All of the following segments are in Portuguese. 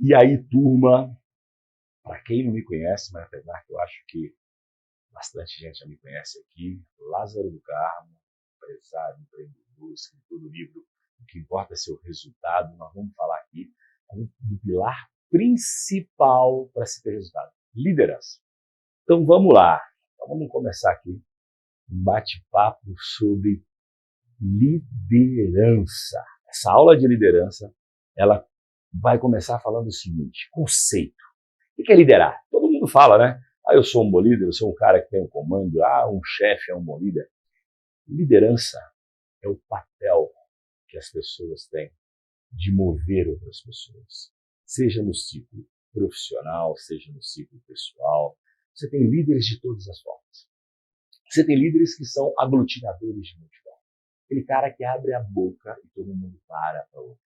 E aí, turma, para quem não me conhece, mas apesar que eu acho que bastante gente já me conhece aqui, Lázaro do Carmo, empresário, empreendedor, escritor do livro O que importa é seu resultado. Nós vamos falar aqui do pilar principal para se ter resultado: liderança. Então vamos lá, então, vamos começar aqui um bate-papo sobre liderança. Essa aula de liderança, ela vai começar falando o seguinte: conceito. O que é liderar? Todo mundo fala, né? Eu sou um bom líder, eu sou um cara que tem um comando, um chefe é um bom líder. Liderança é o papel que as pessoas têm de mover outras pessoas, seja no ciclo profissional, seja no ciclo pessoal. Você tem líderes de todas as formas. Você tem líderes que são aglutinadores de multidão. Aquele cara que abre a boca e todo mundo para ouvir.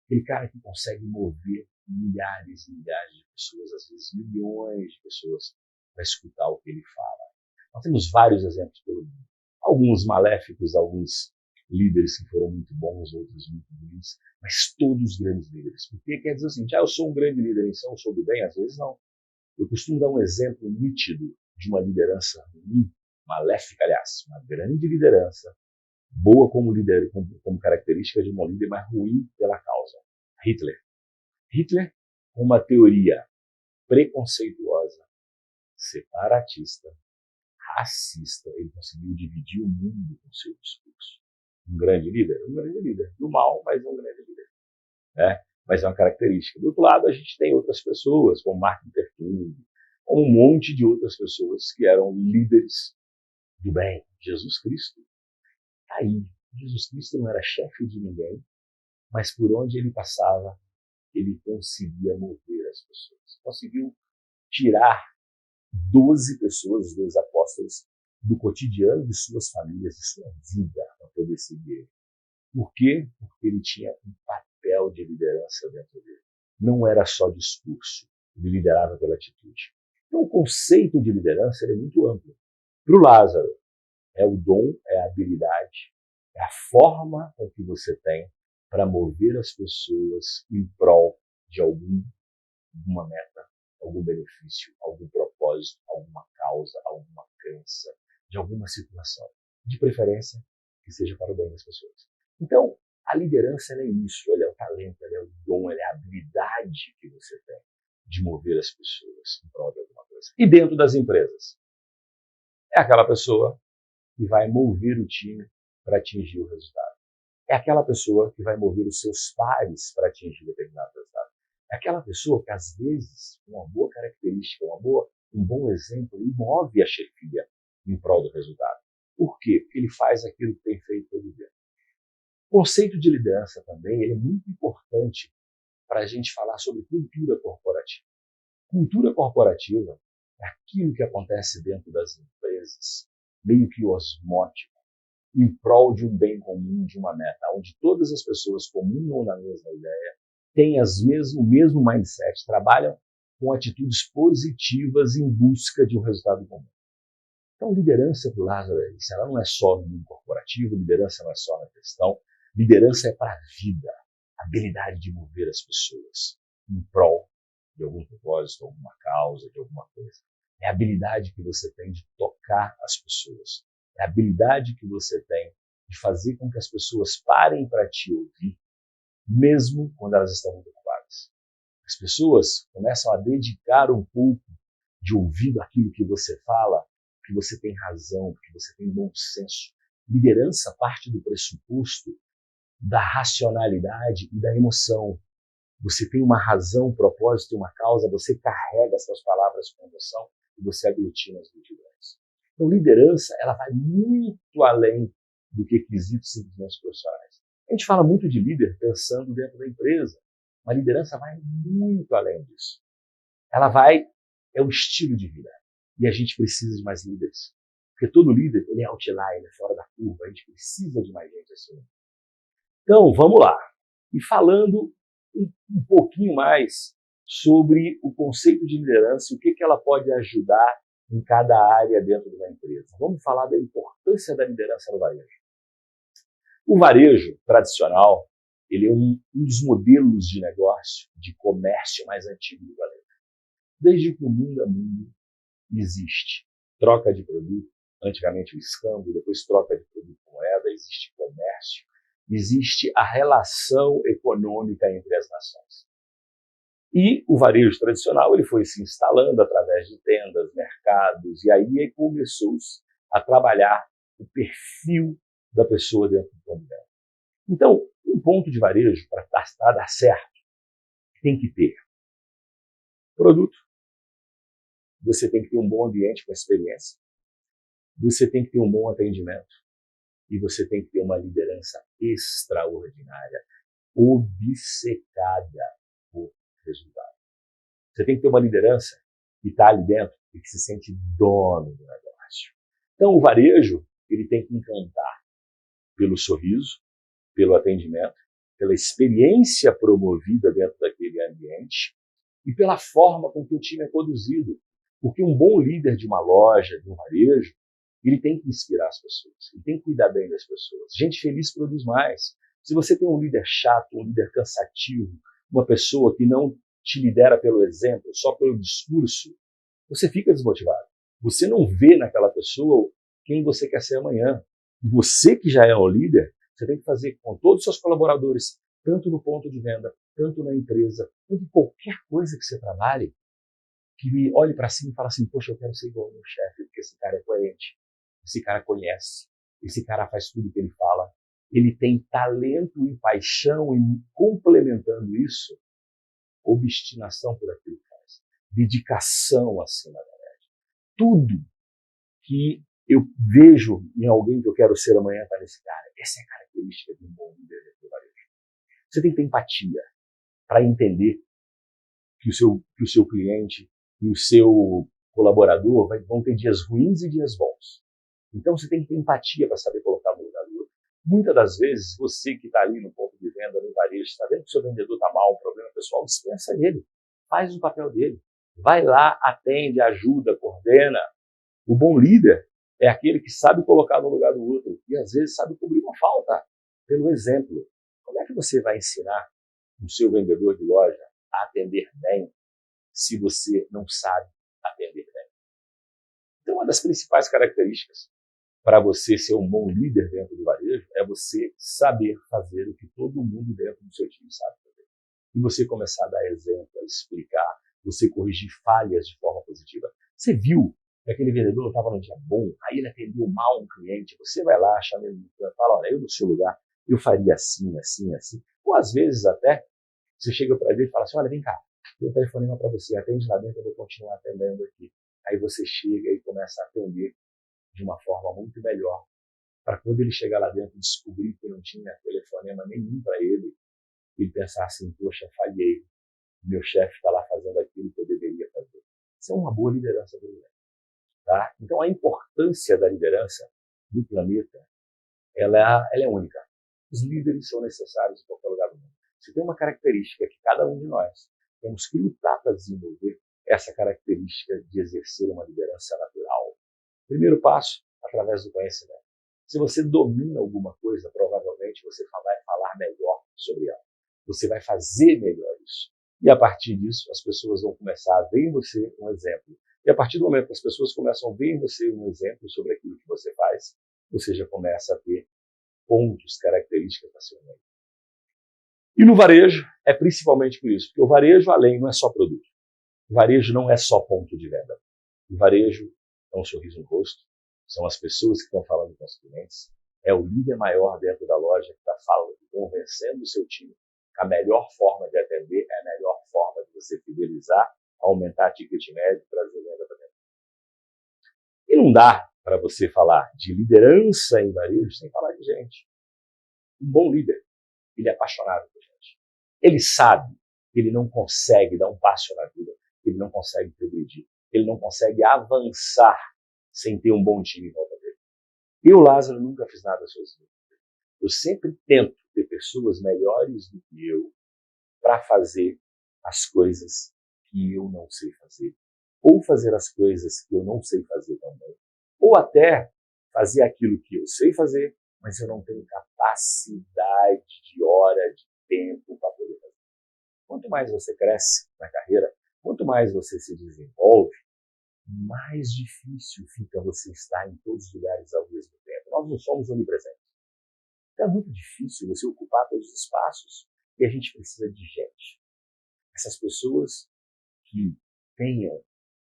Aquele cara que consegue mover milhares e milhares de pessoas, às vezes milhões de pessoas, para escutar o que ele fala. Nós temos vários exemplos pelo mundo. Alguns maléficos, alguns líderes que foram muito bons, outros muito ruins, mas todos grandes líderes. Porque quer dizer assim, eu sou um grande líder, então eu sou do bem? Às vezes não. Eu costumo dar um exemplo nítido de uma liderança ruim, maléfica, aliás, uma grande liderança, boa como líder, como característica de um líder, mas ruim pela causa. Hitler. Hitler, com uma teoria preconceituosa, separatista, racista, ele conseguiu dividir o mundo com seu discurso. Um grande líder, do mal, mas um grande líder, né? Mas é uma característica. Do outro lado, a gente tem outras pessoas, como Martin Luther King, como um monte de outras pessoas que eram líderes do bem. Jesus Cristo está aí. Jesus Cristo não era chefe de ninguém, mas por onde ele passava, ele conseguia mover as pessoas. Conseguiu tirar 12 pessoas, os 12 apóstolos, do cotidiano de suas famílias, de sua vida, para poder seguir ele. Por quê? Porque ele tinha um papel de liderança dentro dele. Não era só discurso, ele liderava pela atitude. Então, o conceito de liderança é muito amplo. Para o Lázaro, é o dom, é a habilidade, é a forma com que você tem para mover as pessoas em prol de alguma meta, algum benefício, algum propósito, alguma causa, alguma crença, de alguma situação. De preferência, que seja para o bem das pessoas. Então, a liderança é isso, ela é o talento, ela é o dom, ela é a habilidade que você tem de mover as pessoas em prol de alguma coisa. E dentro das empresas, é aquela pessoa que vai mover o time para atingir o resultado. É aquela pessoa que vai mover os seus pares para atingir determinado resultado. É aquela pessoa que, às vezes, uma boa característica, um bom exemplo, ele move a chefia em prol do resultado. Por quê? Porque ele faz aquilo que tem feito todo dia. O conceito de liderança também ele é muito importante para a gente falar sobre cultura corporativa. Cultura corporativa é aquilo que acontece dentro das empresas, meio que osmótico, em prol de um bem comum, de uma meta, onde todas as pessoas comunam na mesma ideia, têm o mesmo mindset, trabalham com atitudes positivas em busca de um resultado comum. Então, liderança para o Lázaro é isso. Ela não é só no mundo corporativo, liderança não é só na questão, liderança é para a vida, a habilidade de mover as pessoas em prol de algum propósito, alguma causa, de alguma coisa. É a habilidade que você tem de tocar as pessoas. É a habilidade que você tem de fazer com que as pessoas parem para te ouvir, mesmo quando elas estão muito ocupadas. As pessoas começam a dedicar um pouco de ouvido àquilo que você fala, porque você tem razão, porque você tem bom senso. Liderança parte do pressuposto da racionalidade e da emoção. Você tem uma razão, um propósito, uma causa, você carrega as suas palavras com emoção e você aglutina as multidões. Então, liderança, ela vai muito além do que quesitos simplesmente profissionais. A gente fala muito de líder pensando dentro da empresa, mas a liderança vai muito além disso. É um estilo de vida. E a gente precisa de mais líderes. Porque todo líder, ele é outlier, ele é fora da curva, a gente precisa de mais gente assim. Então, vamos lá. E falando um pouquinho mais sobre o conceito de liderança e o que ela pode ajudar em cada área dentro de uma empresa. Vamos falar da importância da liderança no varejo. O varejo tradicional, ele é um dos modelos de negócio, de comércio mais antigo do planeta. Desde que o mundo é mundo, existe troca de produto, antigamente o escambo, depois troca de produto com moeda, existe comércio, existe a relação econômica entre as nações. E o varejo tradicional ele foi se instalando através de tendas, mercados, e aí começou a trabalhar o perfil da pessoa dentro do ponto de venda. Então, um ponto de varejo, para dar certo, tem que ter produto, você tem que ter um bom ambiente com experiência, você tem que ter um bom atendimento e você tem que ter uma liderança extraordinária, obcecada por resultado. Você tem que ter uma liderança que está ali dentro e que se sente dono do negócio. Então, o varejo ele tem que encantar pelo sorriso, pelo atendimento, pela experiência promovida dentro daquele ambiente e pela forma com que o time é conduzido. Porque um bom líder de uma loja, de um varejo, ele tem que inspirar as pessoas, ele tem que cuidar bem das pessoas. Gente feliz produz mais. Se você tem um líder chato, um líder cansativo, uma pessoa que não te lidera pelo exemplo, só pelo discurso, você fica desmotivado. Você não vê naquela pessoa quem você quer ser amanhã. Você que já é um líder, você tem que fazer com todos os seus colaboradores, tanto no ponto de venda, tanto na empresa, tanto em qualquer coisa que você trabalhe, que olhe para cima e fale assim, poxa, eu quero ser igual ao meu chefe, porque esse cara é coerente, esse cara conhece, esse cara faz tudo o que ele fala, ele tem talento e paixão e complementando isso, obstinação por aquilo que faz, dedicação acima da média. Tudo que eu vejo em alguém que eu quero ser amanhã está nesse cara. Essa é a característica de um bom líder do varejo. Você tem que ter empatia para entender que o seu cliente e o seu colaborador vão ter dias ruins e dias bons. Então você tem que ter empatia para saber colocar no lugar do outro. Muitas das vezes, você que está ali no ponto de venda, no varejo, está vendo que o seu vendedor está mal, um problema pessoal, dispensa ele. Faz o papel dele. Vai lá, atende, ajuda, coordena. O bom líder é aquele que sabe colocar no lugar do outro e às vezes sabe cobrir uma falta pelo exemplo. Como é que você vai ensinar o seu vendedor de loja a atender bem se você não sabe atender bem? Então, uma das principais características para você ser um bom líder dentro do varejo é você saber fazer o que todo mundo dentro do seu time sabe fazer. E você começar a dar exemplo, a explicar, você corrigir falhas de forma positiva. Você viu que aquele vendedor estava num dia bom, aí ele atendeu mal um cliente, você vai lá, chama ele e fala, olha, eu no seu lugar, eu faria assim, assim, assim. Ou às vezes até, você chega para ele e fala assim, olha, vem cá, eu telefonema para você, atende lá dentro, eu vou continuar atendendo aqui. Aí você chega e começa a atender de uma forma muito melhor, para quando ele chegar lá dentro descobrir que não tinha telefonema nenhum para ele pensar assim, poxa, falhei, meu chefe está lá fazendo aquilo que eu deveria fazer. Isso é uma boa liderança do líder. Tá? Então a importância da liderança no planeta, ela é única. Os líderes são necessários em qualquer lugar do mundo. Se tem uma característica que cada um de nós temos que lutar para desenvolver, essa característica de exercer uma liderança natural. Primeiro passo, através do conhecimento. Se você domina alguma coisa, provavelmente você vai falar melhor sobre ela. Você vai fazer melhor isso. E a partir disso, as pessoas vão começar a ver em você um exemplo. E a partir do momento que as pessoas começam a ver em você um exemplo sobre aquilo que você faz, você já começa a ter pontos, características da sua mente. E no varejo, é principalmente por isso. Porque o varejo, além, não é só produto. O varejo não é só ponto de venda. O varejo é um sorriso no rosto, são as pessoas que estão falando com os clientes, é o líder maior dentro da loja que está falando, convencendo o seu time que a melhor forma de atender é a melhor forma de você fidelizar, aumentar a ticket médio e trazer venda para dentro. E não dá para você falar de liderança em varejo sem falar de gente. Um bom líder, ele é apaixonado por gente. Ele sabe que ele não consegue dar um passo na vida, ele não consegue progredir, ele não consegue avançar sem ter um bom time em volta dele. Eu, Lázaro, nunca fiz nada sozinho. Eu sempre tento ter pessoas melhores do que eu para fazer as coisas que eu não sei fazer. Ou fazer as coisas que eu não sei fazer também. Ou até fazer aquilo que eu sei fazer, mas eu não tenho capacidade de hora, de tempo para poder fazer. Quanto mais você cresce na carreira, quanto mais você se desenvolve, mais difícil fica você estar em todos os lugares ao mesmo tempo. Nós não somos onipresentes. Então é muito difícil você ocupar todos os espaços e a gente precisa de gente. Essas pessoas que tenham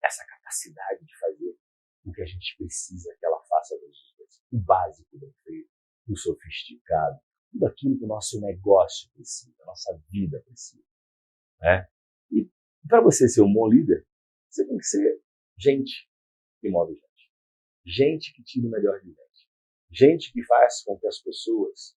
essa capacidade de fazer o que a gente precisa que ela faça todos os dias. O básico bem feito, o sofisticado, tudo aquilo que o nosso negócio precisa, a nossa vida precisa. Né? E para você ser um bom líder, você tem que ser gente que move gente. Gente que tira o melhor de gente. Gente que faz com que as pessoas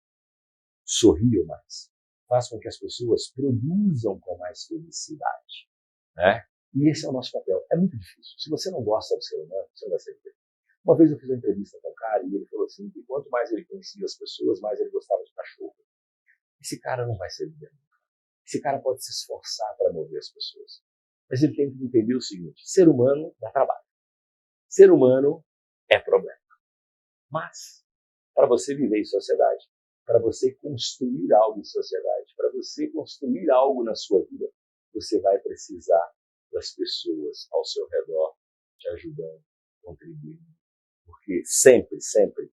sorriam mais. Faz com que as pessoas produzam com mais felicidade. Né? E esse é o nosso papel. É muito difícil. Se você não gosta do ser humano, você não vai ser líder. Uma vez eu fiz uma entrevista com um cara e ele falou assim que quanto mais ele conhecia as pessoas, mais ele gostava de cachorro. Esse cara não vai ser líder. Esse cara pode se esforçar para mover as pessoas. Mas ele tem que entender o seguinte: ser humano dá trabalho. Ser humano é problema. Mas, para você viver em sociedade, para você construir algo em sociedade, para você construir algo na sua vida, você vai precisar das pessoas ao seu redor te ajudando, contribuindo. Porque sempre, sempre,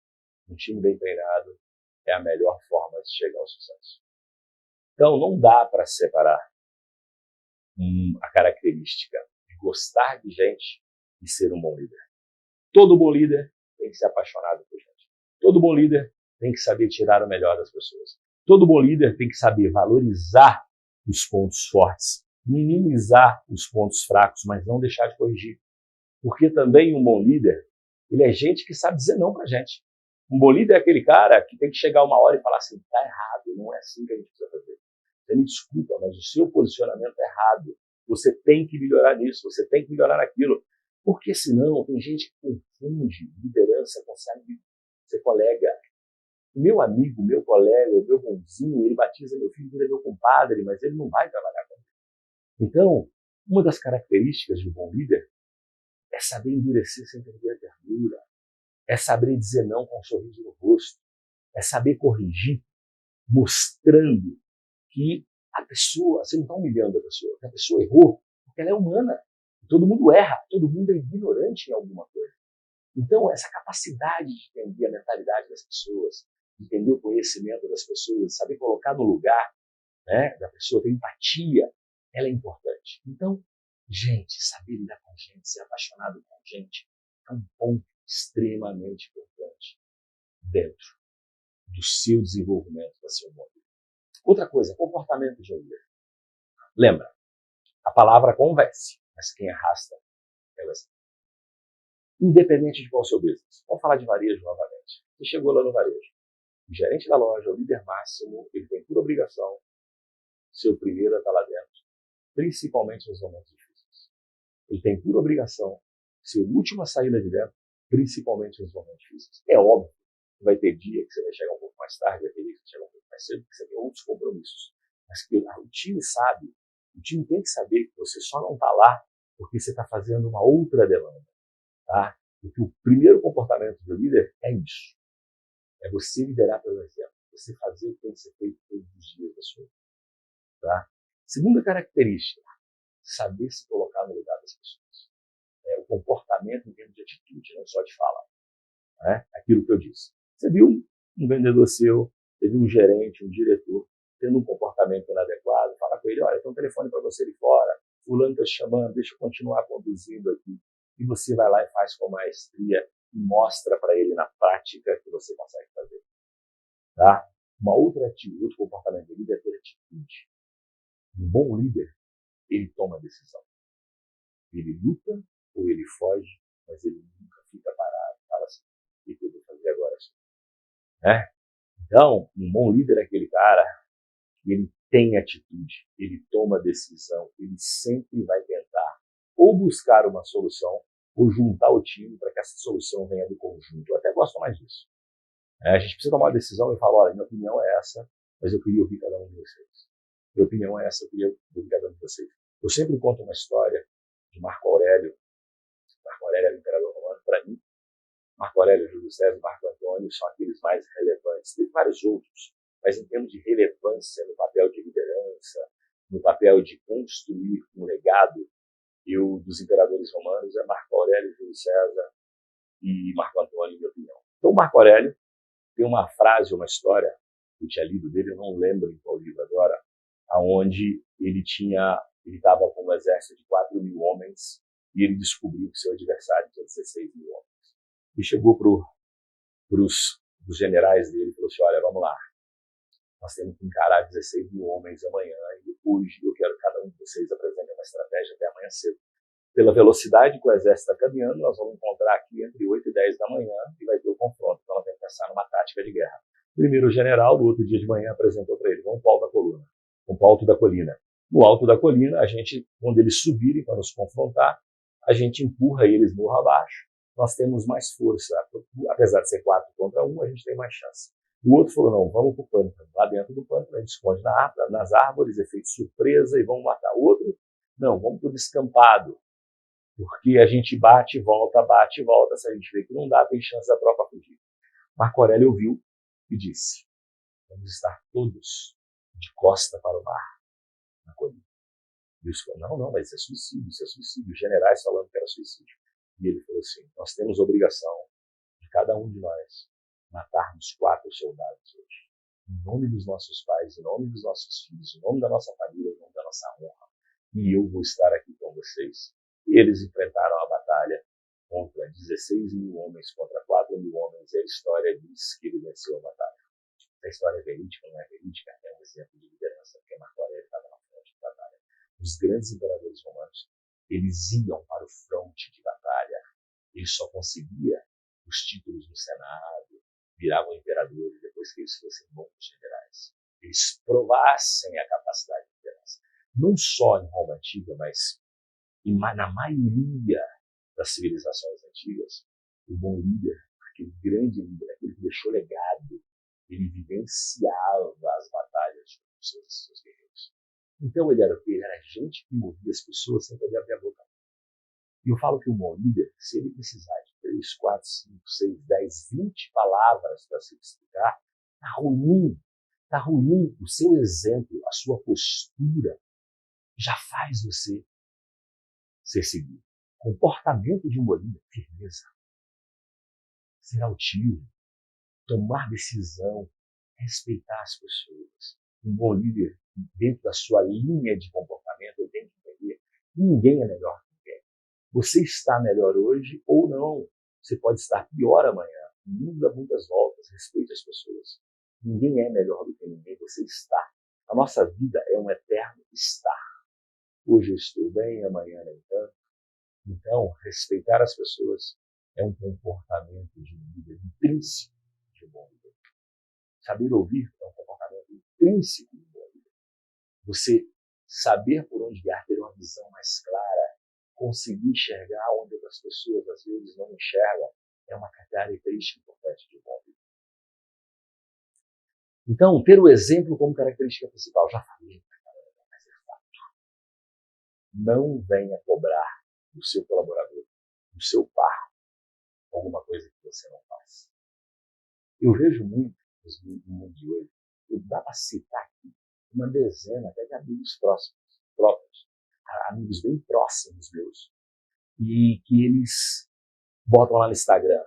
um time bem treinado é a melhor forma de chegar ao sucesso. Então, não dá para separar a característica de gostar de gente e ser um bom líder. Todo bom líder tem que ser apaixonado por gente. Todo bom líder tem que saber tirar o melhor das pessoas. Todo bom líder tem que saber valorizar os pontos fortes, minimizar os pontos fracos, mas não deixar de corrigir. Porque também um bom líder, ele é gente que sabe dizer não pra gente. Um bom líder é aquele cara que tem que chegar uma hora e falar assim, tá errado, não é assim que a gente precisa fazer. Você me desculpa, mas o seu posicionamento é errado. Você tem que melhorar nisso, você tem que melhorar naquilo. Porque senão tem gente que confunde liderança com ser colega. Meu amigo, meu colega, o meu bonzinho, ele batiza meu filho, ele é meu compadre, mas ele não vai trabalhar comigo. Então, uma das características de um bom líder é saber endurecer sem perder a ternura, é saber dizer não com um sorriso no rosto, é saber corrigir, mostrando que a pessoa, você não está humilhando a pessoa, que a pessoa errou, porque ela é humana. Todo mundo erra, todo mundo é ignorante em alguma coisa. Então, essa capacidade de entender a mentalidade das pessoas, de entender o conhecimento das pessoas, saber colocar no lugar, né, da pessoa, ter empatia, ela é importante. Então, gente, saber lidar com gente, ser apaixonado com gente, é um ponto extremamente importante dentro do seu desenvolvimento da seu mundo. Outra coisa, comportamento de um líder. Lembra, a palavra convence, mas quem arrasta é você. Independente de qual é o seu business. Vamos falar de varejo novamente. Você chegou lá no varejo. O gerente da loja, o líder máximo, ele tem por obrigação ser o primeiro a estar lá dentro, principalmente nos momentos difíceis. Ele tem por obrigação ser o último a sair de dentro, principalmente nos momentos difíceis. É óbvio que vai ter dia que você vai chegar um pouco mais tarde, vai ter dia que você vai chegar um pouco mais cedo, porque você tem outros compromissos. Mas que o time sabe, o time tem que saber que você só não está lá porque você está fazendo uma outra demanda. Tá? Porque o primeiro comportamento do líder é isso. É você liderar pelo exemplo. Você fazer o que tem que ser feito todos os dias da sua vida. Tá? Segunda característica, saber se colocar no lugar das pessoas. O comportamento em termos de atitude, não só de fala. Né? Aquilo que eu disse. Você viu um vendedor seu, você viu um gerente, um diretor, tendo um comportamento inadequado, fala com ele, olha, tem um telefone para você ali fora, fulano está te chamando, deixa eu continuar conduzindo aqui. E você vai lá e faz com maestria e mostra para ele na prática que você consegue fazer. Tá? Uma outra atitude, outro comportamento do líder é ter atitude. Um bom líder, ele toma decisão. Ele luta ou ele foge, mas ele nunca fica parado. Fala assim, o que eu vou fazer agora? Né? Então, um bom líder é aquele cara que ele tem atitude, ele toma decisão, ele sempre vai tentar ou buscar uma solução ou juntar o time para que essa solução venha do conjunto. Eu até gosto mais disso. A gente precisa tomar uma decisão e falar, olha, minha opinião é essa, mas eu queria ouvir cada um de vocês. Minha opinião é essa, eu queria ouvir cada um de vocês. Eu sempre conto uma história de Marco Aurélio. Marco Aurélio era o imperador romano, para mim. Marco Aurélio, Júlio César e Marco Antônio são aqueles mais relevantes. Tem vários outros, mas em termos de relevância no papel de liderança, no papel de construir um legado, dos imperadores romanos, é Marco Aurélio, Júlio César e Marco Antônio, em minha opinião. Então, Marco Aurélio tem uma frase, uma história que eu tinha lido dele, eu não lembro em qual livro agora, aonde ele estava com um exército de 4.000 homens e ele descobriu que seu adversário tinha 16.000 homens. E chegou para os generais dele e falou assim, olha, vamos lá, nós temos que encarar 16.000 homens amanhã e hoje eu quero que cada um de vocês apresente uma estratégia até amanhã cedo. Pela velocidade que o exército está caminhando, nós vamos encontrar aqui entre 8 e 10 da manhã e vai ter o confronto. Então, nós vamos pensar numa tática de guerra. Primeiro, o general, no outro dia de manhã, apresentou para ele, vamos para o alto da coluna, vamos para o alto da colina. No alto da colina, quando eles subirem para nos confrontar, a gente empurra eles morro abaixo. Nós temos mais força. Apesar de ser 4 contra 1, a gente tem mais chance. O outro falou, não, vamos para o pântano. Lá dentro do pântano, a gente esconde nas árvores, efeito surpresa, e vamos matar. O outro, não, vamos para o descampado. Porque a gente bate e volta, se a gente vê que não dá, tem chance da tropa fugir. Marco Aurélio ouviu e disse, vamos estar todos de costa para o mar, na colina. E os falou, não, mas isso é suicídio. Os generais falando que era suicídio. E ele falou assim, nós temos obrigação de cada um de nós matarmos 4 soldados hoje. Em nome dos nossos pais, em nome dos nossos filhos, em nome da nossa família, em nome da nossa honra. E eu vou estar aqui com vocês. E eles enfrentaram a batalha contra 16.000 homens, contra 4.000 homens, e a história diz que ele venceu a batalha. A história é verídica, não é verídica, é um exemplo de liderança, porque Marco Aurélio estava na frente de batalha. Os grandes imperadores romanos, eles iam para o fronte de batalha, eles só conseguiam os títulos no Senado, viravam imperadores depois que eles fossem bons generais. Eles provassem a capacidade de liderança. Não só em Roma Antiga, mas na maioria das civilizações antigas, o bom líder, aquele grande líder, aquele que deixou legado, ele vivenciava as batalhas com seus guerreiros. Então ele era o quê? Ele era gente que movia as pessoas sem poder abrir a boca. E eu falo que o bom líder, se ele precisar de 3, 4, 5, 6, 10, 20 palavras para se explicar, está ruim. Está ruim. O seu exemplo, a sua postura, já faz você ser seguido. Comportamento de um bom líder, firmeza, ser altivo, tomar decisão, respeitar as pessoas. Um bom líder, dentro da sua linha de comportamento, eu tenho que entender, ninguém é melhor que ninguém. Você está melhor hoje ou não. Você pode estar pior amanhã. O mundo dá muitas voltas, respeite as pessoas. Ninguém é melhor do que ninguém, você está. A nossa vida é um eterno estar. Hoje eu estou bem, amanhã nem tanto. Então, respeitar as pessoas é um comportamento de um líder intrínseco de um bom líder. Saber ouvir é um comportamento intrínseco de um bom líder. Você saber por onde guiar, ter uma visão mais clara, conseguir enxergar onde as pessoas às vezes não enxergam, é uma característica importante de um bom líder. Então, ter o exemplo como característica principal, já falei, mas é fato. Não venha cobrar do seu colaborador, do seu par, alguma coisa que você não faz. Eu vejo muito no mundo de hoje, dá para citar aqui uma dezena até de amigos próprios, amigos bem próximos meus, e que eles botam lá no Instagram,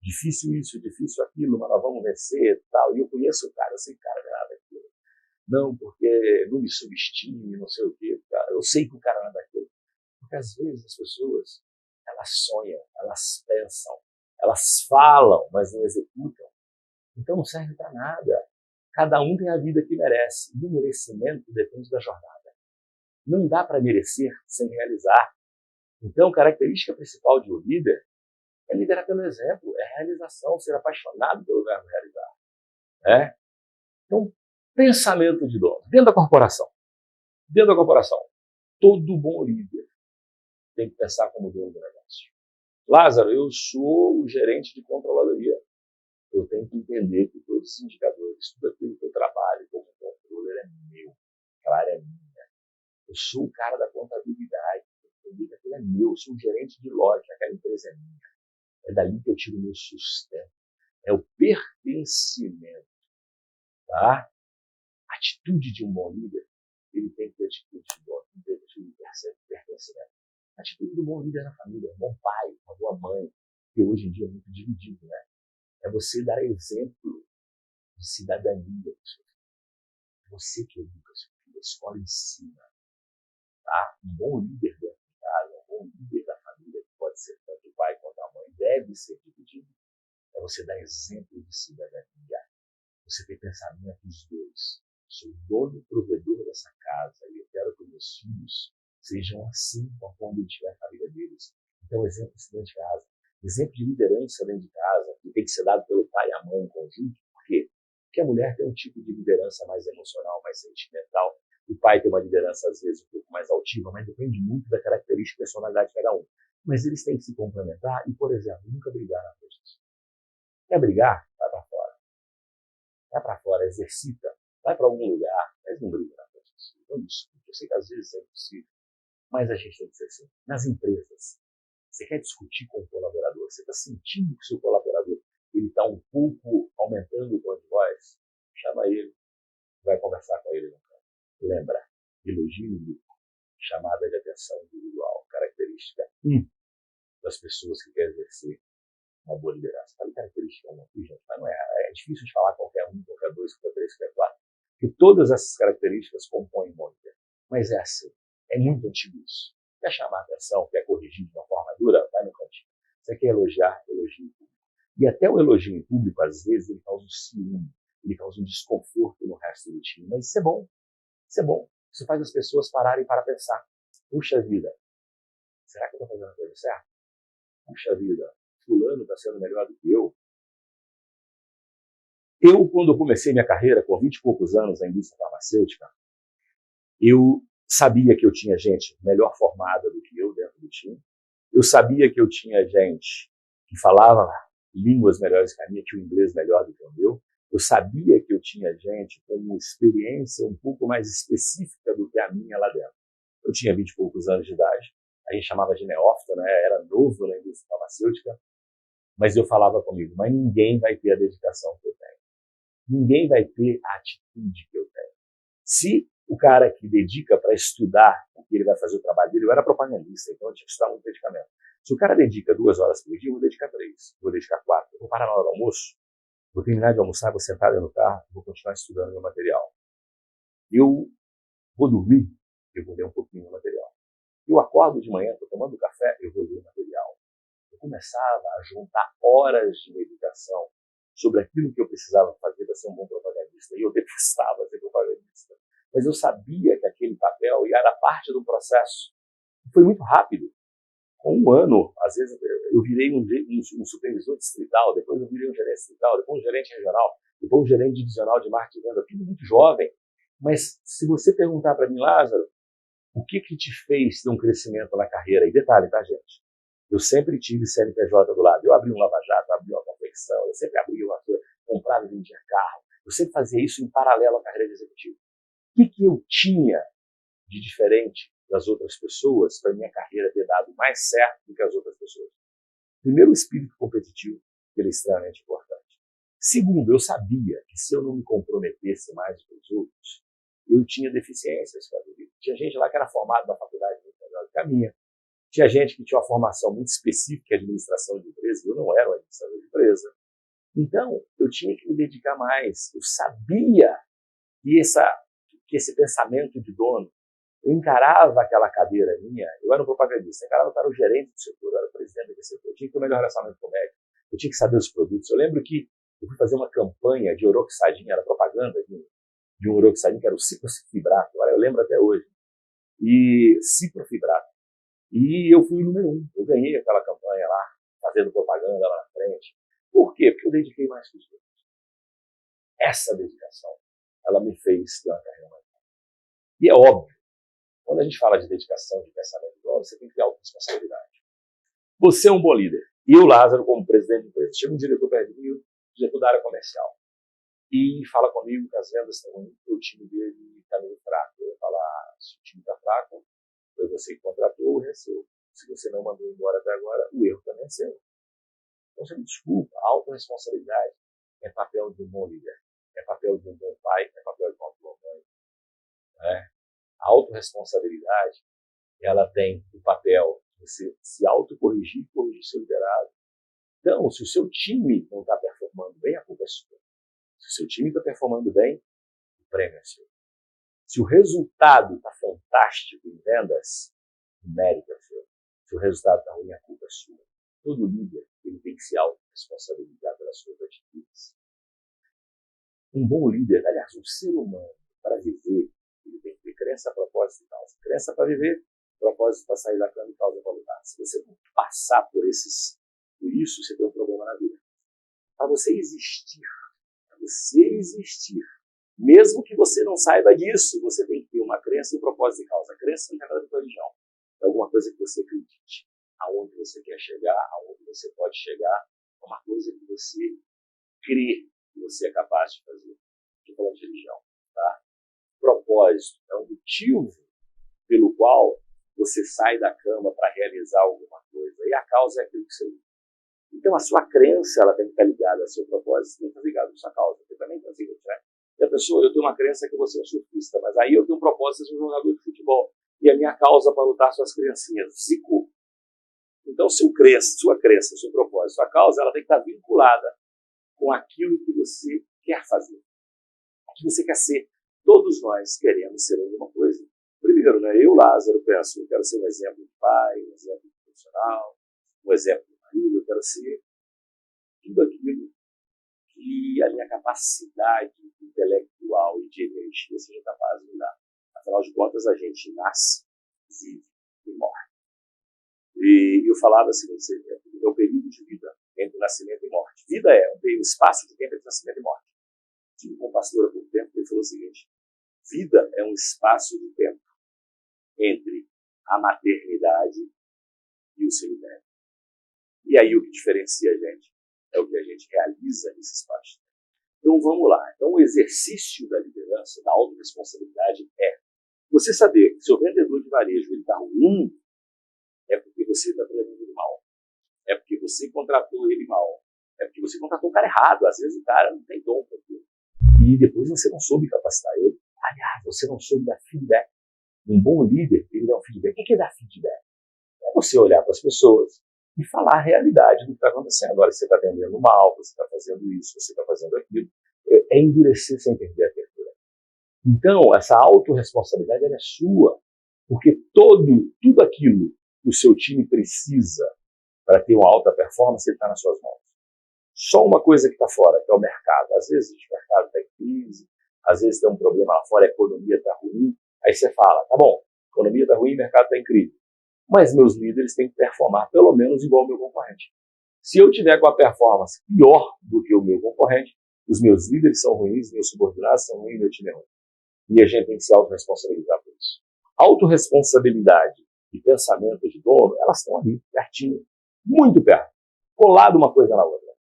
difícil isso, difícil aquilo, mas nós vamos vencer e tal. E eu conheço o cara, eu sei que o cara não é nada daquilo. Não, porque não me subestime, não sei o quê. Eu sei que o cara não é daquilo. Porque às vezes as pessoas, elas sonham, elas pensam, elas falam, mas não executam. Então não serve para nada. Cada um tem a vida que merece. E o merecimento depende da jornada. Não dá para merecer sem realizar. Então, a característica principal de um líder é liderar pelo exemplo, é realização, ser apaixonado pelo verbo realizar. Né? Então, pensamento de dono. Dentro da corporação, todo bom líder tem que pensar como dono do negócio. Lázaro, eu sou o gerente de controladoria. Eu tenho que entender que todos os indicadores, tudo aquilo que eu trabalho como controller é meu. Aquela área é minha. Eu sou o cara da contabilidade. Eu tenho que entender que aquilo é meu. Eu sou o gerente de loja. Aquela empresa é minha. É dali que eu tiro o meu sustento. É o pertencimento. Tá? A atitude de um bom líder, ele tem que ter atitude de dono, tem que ter atitude de pertencimento. A atitude do bom líder na família, um bom pai, uma boa mãe, que hoje em dia é muito dividido, né? É você dar exemplo de cidadania. Você que educa seu filho, a escola ensina. Tá? Um bom líder dentro de casa, um bom líder da família, que pode ser tanto o pai quanto a mãe, deve ser dividido. É você dar exemplo de cidadania. Você ter pensamento dos dois. Sou dono e provedor dessa casa e eu quero que meus filhos sejam assim quando eu tiver a família deles. Então, exemplo dentro de casa. Exemplo de liderança dentro de casa, que tem que ser dado pelo pai e a mãe em conjunto. Por quê? Porque a mulher tem um tipo de liderança mais emocional, mais sentimental. O pai tem uma liderança, às vezes, um pouco mais altiva, mas depende muito da característica e personalidade de cada um. Mas eles têm que se complementar e, por exemplo, nunca brigar na frente disso. Quer brigar? Vai para fora. Vai para fora, exercita. Vai para algum lugar, mas não briga na frente disso. Não discute. Eu sei que às vezes é impossível, mas a gente tem que ser assim. Nas empresas, você quer discutir com o colaborador, você está sentindo que o seu colaborador ele está um pouco aumentando o tom de voz, chama ele, vai conversar com ele no canto. Lembra, elogio no grupo, chamada de atenção individual, característica 1 das pessoas que querem exercer uma boa liderança. Falei característica 1 aqui, gente, mas não é. É difícil de falar qualquer 1, qualquer 2, qualquer 3, qualquer 4, porque todas essas características compõem um monte. Mas é assim, é muito antigo isso. Quer chamar a atenção, quer corrigir de uma forma dura, vai no cantinho. Você quer elogiar, elogie em público. E até o elogio em público, às vezes, ele causa um ciúme, ele causa um desconforto no resto do time. Mas isso é bom. Isso é bom. Isso faz as pessoas pararem para pensar. Puxa vida, será que eu estou fazendo a coisa certa? Puxa vida, fulano está sendo melhor do que eu. Eu, quando eu comecei minha carreira, com 20 e poucos anos na indústria farmacêutica, eu sabia que eu tinha gente melhor formada do que eu dentro do time. Eu sabia que eu tinha gente que falava línguas melhores que a minha, tinha o inglês melhor do que o meu. Eu sabia que eu tinha gente com uma experiência um pouco mais específica do que a minha lá dentro. Eu tinha 20 e poucos anos de idade, a gente chamava de neófito, né? Era novo na indústria farmacêutica, mas eu falava comigo, mas ninguém vai ter a dedicação que eu tenho. Ninguém vai ter a atitude que eu tenho. Se o cara que dedica para estudar o que ele vai fazer o trabalho dele, eu era propagandista, então eu tinha que estudar muito dedicamento. Se o cara dedica 2 horas por dia, eu vou dedicar 3, vou dedicar 4. Eu vou parar na hora do almoço, vou terminar de almoçar, vou sentar no carro, vou continuar estudando meu material. Eu vou dormir, eu vou ler um pouquinho do material. Eu acordo de manhã, estou tomando café, eu vou ler o material. Eu começava a juntar horas de meditação sobre aquilo que eu precisava fazer para ser um bom propagandista. E eu detestava ser propagandista. Mas eu sabia que aquele papel era parte do processo. Foi muito rápido. Com 1 ano, às vezes, eu virei um supervisor distrital, depois eu virei um gerente distrital, depois um gerente regional, depois um gerente divisional de marketing e venda, tudo muito jovem. Mas se você perguntar para mim, Lázaro, o que te fez ter um crescimento na carreira? E detalhe, tá, gente? Eu sempre tive CNPJ do lado. Eu abri um lava-jato, abri uma confecção, eu sempre abri uma coisa, comprava e vendia carro. Eu sempre fazia isso em paralelo à carreira de executivo. O que eu tinha de diferente das outras pessoas para minha carreira ter dado mais certo do que as outras pessoas? Primeiro, o espírito competitivo, que ele é extremamente importante. Segundo, eu sabia que se eu não me comprometesse mais com os outros, eu tinha deficiências. Tinha gente lá que era formada na faculdade muito melhor do que a minha. Tinha gente que tinha uma formação muito específica em administração de empresa, eu não era um administrador de empresa. Então, eu tinha que me dedicar mais. Eu sabia que esse pensamento de dono, eu encarava aquela cadeira minha, eu era um propagandista, eu encarava que eu era o gerente do setor, eu era o presidente daquele setor, eu tinha que ter o melhor relacionamento com o médico, eu tinha que saber os produtos. Eu lembro que eu fui fazer uma campanha de oroxadina, era propaganda de um oroxadina, que era o ciprofibrato, eu lembro até hoje, e ciprofibrato. E eu fui o número 1, eu ganhei aquela campanha lá, fazendo propaganda lá na frente. Por quê? Porque eu dediquei mais que os outros. Essa dedicação, ela me fez ter uma carreira mais rápida. E é óbvio, quando a gente fala de dedicação, de pensamento, você tem que ter autorresponsabilidade. Você é um bom líder. E eu, Lázaro, como presidente da empresa, chega um diretor perto de mim, diretor da área comercial, e fala comigo que as vendas estão ruins, o time dele está meio fraco. Eu ia falar, se o time está fraco, foi você que contratou, o erro é seu. Se você não mandou embora até agora, o erro também é seu. Então, você me desculpa, a autorresponsabilidade é papel de um bom líder. É papel de um bom pai, é papel de uma boa mãe. Né? A autorresponsabilidade, ela tem o papel de você se autocorrigir e corrigir seu liderado. Então, se o seu time não está performando bem, a culpa é sua. Se o seu time está performando bem, o prêmio é seu. Se o resultado está fantástico em vendas, o mérito é seu. Se o resultado está ruim, a culpa é sua. Todo líder ele tem que se autorresponsabilizar pelas suas atitudes. Um bom líder, aliás, um ser humano, para viver, ele tem que ter crença, propósito e causa. Crença para viver, propósito para sair da cama e causa para lutar. Se você não passar por isso, você tem um problema na vida. Para você existir, mesmo que você não saiba disso, você tem que ter uma crença, um propósito e causa. A crença não tem nada a ver com religião. É alguma coisa que você acredite. Aonde você quer chegar, aonde você pode chegar, é uma coisa que você crê que você é capaz de fazer. Estou falando de religião. Tá? Propósito é um motivo pelo qual você sai da cama para realizar alguma coisa. E a causa é aquilo que você vive. Então, a sua crença ela tem que estar ligada ao seu propósito, tem que estar ligada à sua causa. Porque também tem o seguinte, né? E a pessoa, eu tenho uma crença que você é um surfista, mas aí eu tenho um propósito de ser um jogador de futebol. E a minha causa para lutar são as criancinhas. Zicou. Então, sua crença, seu propósito, sua causa, ela tem que estar vinculada com aquilo que você quer fazer. O que você quer ser. Todos nós queremos ser alguma coisa. Primeiro, né, eu, Lázaro, penso, eu quero ser um exemplo de pai, um exemplo de profissional, um exemplo de marido, eu quero ser tudo aquilo que a minha capacidade intelectual e de energia seja capaz de me dar. Afinal de contas, a gente nasce, vive e morre. E eu falava assim, é um período de vida entre nascimento e morte. Vida é um espaço de tempo entre nascimento e morte. Tive com um pastor há pouco tempo, ele falou o seguinte, vida é um espaço de tempo entre a maternidade e o cemitério. E aí o que diferencia a gente é o que a gente realiza nesse espaço. Então vamos lá. Então o exercício da liderança, da autorresponsabilidade é você saber que seu vendedor de varejo está ruim, é porque você está tratando ele mal. É porque você contratou ele mal. É porque você contratou o cara errado. Às vezes o cara não tem dom para aquilo. E depois você não soube capacitar ele. Aliás, você não soube dar feedback. Um bom líder, ele dá um feedback. O que é dar feedback? É você olhar para as pessoas e falar a realidade do que está acontecendo. Agora, você está vendendo mal, você está fazendo isso, você está fazendo aquilo. É endurecer sem perder a abertura. Então, essa autorresponsabilidade é sua. Porque tudo aquilo que o seu time precisa para ter uma alta performance, ele está nas suas mãos. Só uma coisa que está fora, que é o mercado. Às vezes o mercado está em crise, às vezes tem um problema lá fora, a economia está ruim. Aí você fala, tá bom, a economia está ruim, o mercado está em crise. Mas meus líderes têm que performar pelo menos igual ao meu concorrente. Se eu tiver com a performance pior do que o meu concorrente, os meus líderes são ruins, meus subordinados são ruins, meu time é ruim. E a gente tem que se autorresponsabilizar por isso. Autorresponsabilidade e pensamento de dono, elas estão ali, pertinho, muito perto, colado uma coisa na outra.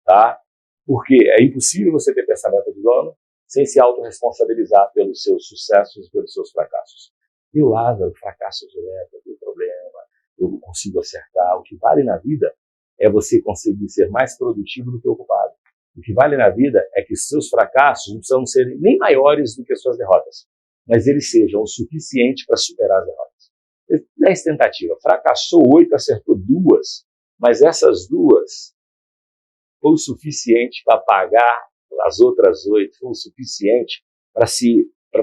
Tá? Porque é impossível você ter pensamento de dono sem se autorresponsabilizar pelos seus sucessos e pelos seus fracassos. E o Lázaro, fracasso direto, tem problema, eu não consigo acertar. O que vale na vida é você conseguir ser mais produtivo do que ocupado. O que vale na vida é que os seus fracassos não precisam ser nem maiores do que as suas derrotas, mas eles sejam o suficiente para superar as derrotas. 10 tentativas, fracassou 8, acertou 2, mas essas 2 foi o suficiente para pagar as outras 8, foi o suficiente para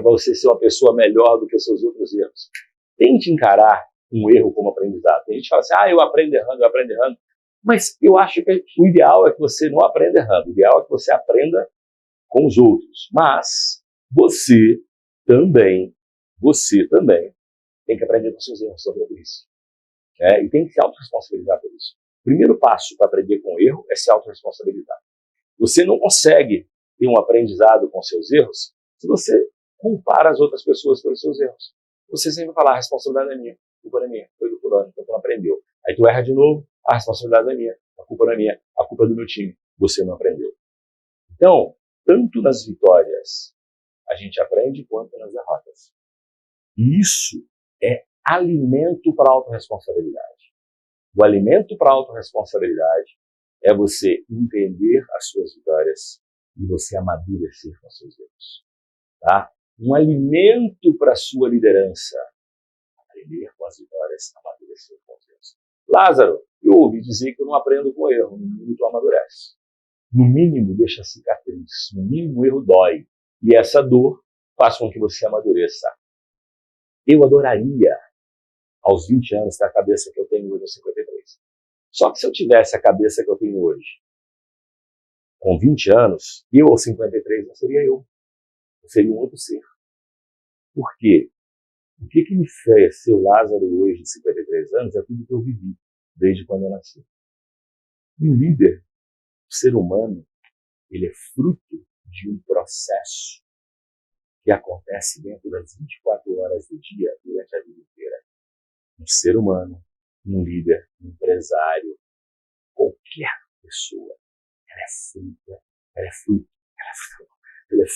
você ser uma pessoa melhor do que os seus outros erros. Tente encarar um erro como aprendizado. Tem gente que fala assim, eu aprendo errando. Mas eu acho que o ideal é que você não aprenda errando. O ideal é que você aprenda com os outros. Mas você também tem que aprender com seus erros sobre isso. E tem que se autorresponsabilizar por isso. O primeiro passo para aprender com o erro é se autorresponsabilizar. Você não consegue ter um aprendizado com seus erros se você culpar as outras pessoas pelos seus erros. Você sempre vai falar, a responsabilidade é minha, a culpa não é minha, foi do fulano, então tu não aprendeu. Aí tu erra de novo, a responsabilidade é minha, a culpa não é minha, a culpa é do meu time, você não aprendeu. Então, tanto nas vitórias a gente aprende quanto nas derrotas. E isso é alimento para a autorresponsabilidade. O alimento para a autorresponsabilidade é você entender as suas vitórias e você amadurecer com seus erros. Tá? Um alimento para a sua liderança. Aprender com as vitórias, amadurecer com os erros. Lázaro, eu ouvi dizer que eu não aprendo com erro, no mínimo tu amadurece. No mínimo deixa cicatriz, no mínimo o erro dói. E essa dor faz com que você amadureça. Eu adoraria, aos 20 anos, ter a cabeça que eu tenho hoje aos 53. Só que se eu tivesse a cabeça que eu tenho hoje, com 20 anos, eu aos 53 não seria eu. Eu seria um outro ser. Por quê? O que me fez ser o Lázaro hoje, de 53 anos, é tudo que eu vivi, desde quando eu nasci. E o líder, o ser humano, ele é fruto de um processo que acontece dentro das 24 horas do dia, durante a vida inteira. Um ser humano, um líder, um empresário, qualquer pessoa, ela é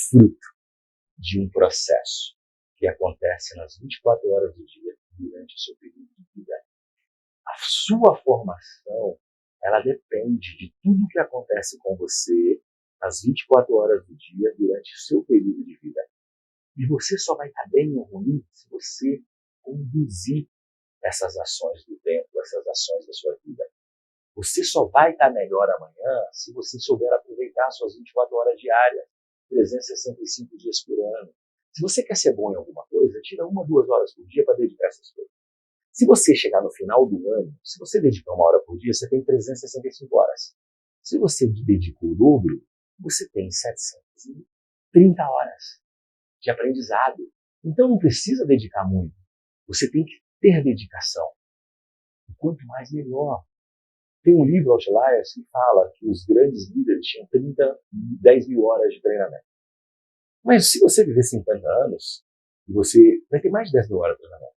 fruto de um processo que acontece nas 24 horas do dia, durante o seu período de vida. A sua formação, ela depende de tudo que acontece com você nas 24 horas do dia, durante o seu período de vida. E você só vai estar bem ou ruim se você conduzir essas ações do tempo, essas ações da sua vida. Você só vai estar melhor amanhã se você souber aproveitar suas 24 horas diárias, 365 dias por ano. Se você quer ser bom em alguma coisa, tira 1 ou 2 horas por dia para dedicar essas coisas. Se você chegar no final do ano, se você dedicar 1 hora por dia, você tem 365 horas. Se você dedicou o dobro, você tem 730 horas de aprendizado. Então não precisa dedicar muito. Você tem que ter dedicação. E quanto mais, melhor. Tem um livro, Outliers, que fala que os grandes líderes tinham 10 mil horas de treinamento. Mas se você viver 50 anos, você vai ter mais de 10 mil horas de treinamento.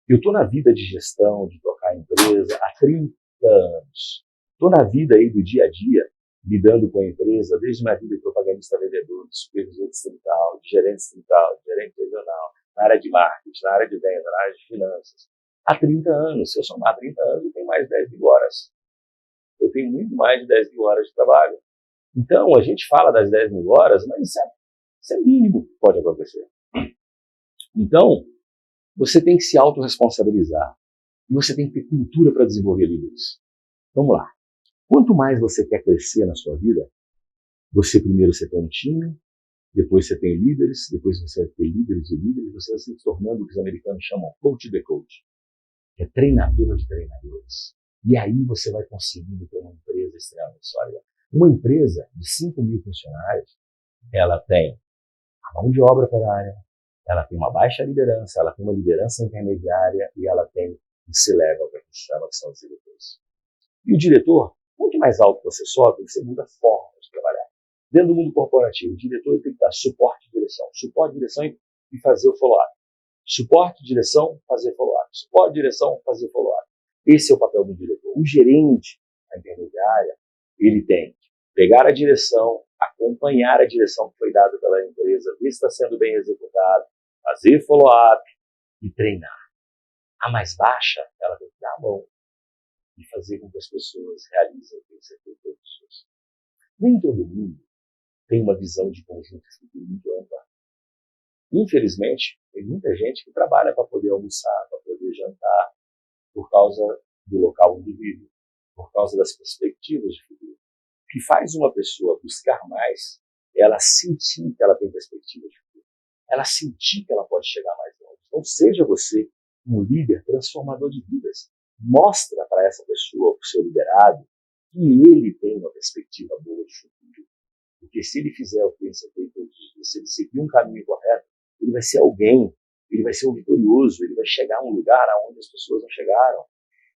Eu estou na vida de gestão, de tocar a empresa, há 30 anos. Estou na vida aí do dia a dia, lidando com a empresa, desde minha vida de propagandista vendedor, de supervisor distrital, de gerente distrital, de gerente regional, na área de marketing, na área de venda, na área de finanças. Há 30 anos. Se eu somar 30 anos, eu tenho mais de 10 mil horas. Eu tenho muito mais de 10 mil horas de trabalho. Então, a gente fala das 10 mil horas, mas isso é mínimo que pode acontecer. Então, você tem que se autorresponsabilizar. E você tem que ter cultura para desenvolver líderes. Vamos lá. Quanto mais você quer crescer na sua vida, primeiro você tem um time, depois você tem líderes, depois você vai ter líderes e líderes, você vai se tornando o que os americanos chamam coach de coach, que é treinador de treinadores. E aí você vai conseguindo ter uma empresa extremamente sólida. Uma empresa de 5 mil funcionários, ela tem a mão de obra operária, ela tem uma baixa liderança, ela tem uma liderança intermediária e ela tem um C-level, que a gente chama, que são os diretores. E o diretor, quanto mais alto você sobe, você muda a forma de trabalhar. Dentro do mundo corporativo, o diretor tem que dar suporte de direção. Suporte de direção e fazer o follow-up. Suporte de direção, fazer follow-up. Suporte de direção, fazer follow-up. Esse é o papel do diretor. O gerente, a intermediária, ele tem que pegar a direção, acompanhar a direção que foi dada pela empresa, ver se está sendo bem executado, fazer follow-up e treinar. A mais baixa, ela tem que dar a mão e fazer com que as pessoas realizem o que você tem todos os dias. Nem todo mundo tem uma visão de conjunto muito ampla. Infelizmente, tem muita gente que trabalha para poder almoçar, para poder jantar, por causa do local onde vive, por causa das perspectivas de futuro. O que faz uma pessoa buscar mais é ela sentir que ela tem perspectiva de futuro. Ela sentir que ela pode chegar mais longe. Então, seja você um líder transformador de vidas. Mostra para essa pessoa, para o seu liderado, que ele tem uma perspectiva boa de futuro. Porque se ele fizer o que ele tem todos os dias, se ele seguir um caminho correto, ele vai ser alguém, ele vai ser um vitorioso, ele vai chegar a um lugar onde as pessoas não chegaram.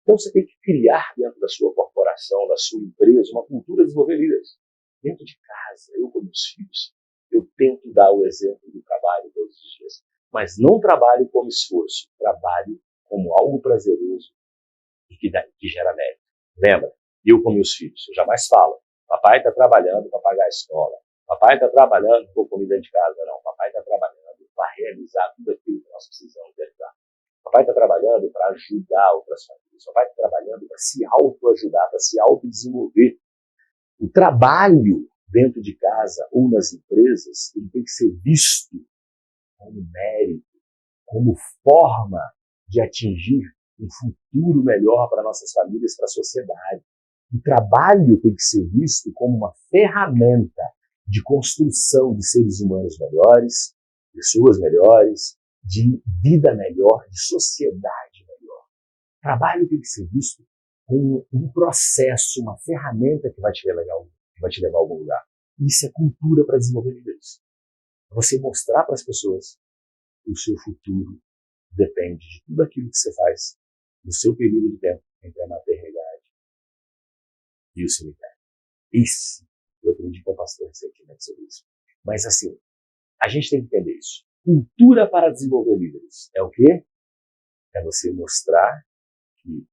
Então você tem que criar dentro da sua corporação, da sua empresa, uma cultura de desenvolver líderes. Dentro de casa, eu com meus filhos, eu tento dar o exemplo do trabalho todos os dias. Mas não trabalho como esforço, trabalho como algo prazeroso e que gera mérito. Lembra? Eu com meus filhos, eu jamais falo, papai está trabalhando para pagar a escola, papai está trabalhando por comida de casa, não, papai está trabalhando para realizar tudo aquilo que nós precisamos realizar. Papai está trabalhando para ajudar outras famílias, papai está trabalhando para se autoajudar, para se autodesenvolver. O trabalho dentro de casa ou nas empresas, ele tem que ser visto como mérito, como forma de atingir um futuro melhor para nossas famílias, para a sociedade. O trabalho tem que ser visto como uma ferramenta de construção de seres humanos melhores, pessoas melhores, de vida melhor, de sociedade melhor. O trabalho tem que ser visto como um processo, uma ferramenta que vai te levar a algum lugar. Isso é cultura para desenvolver líderes. Você mostrar para as pessoas que o seu futuro depende de tudo aquilo que você faz no seu período de tempo entre a maternidade e o cemitério. Isso eu aprendi com o pastor recentemente sobre isso. Mas assim, a gente tem que entender isso. Cultura para desenvolver líderes é o quê? É você mostrar que,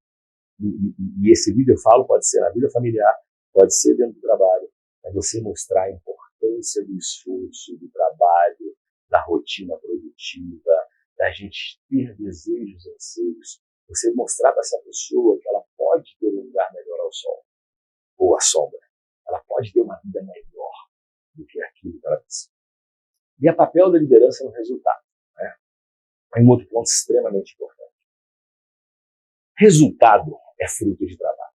e esse líder, eu falo, pode ser na vida familiar, pode ser dentro do trabalho, é você mostrar a importância do esforço, do trabalho, da rotina produtiva, da gente ter desejos, anseios. Você mostrar para essa pessoa que ela pode ter um lugar melhor ao sol ou à sombra. Ela pode ter uma vida melhor do que aquilo que ela precisa. E é papel da liderança no resultado. Né? É um outro ponto extremamente importante. Resultado é fruto de trabalho.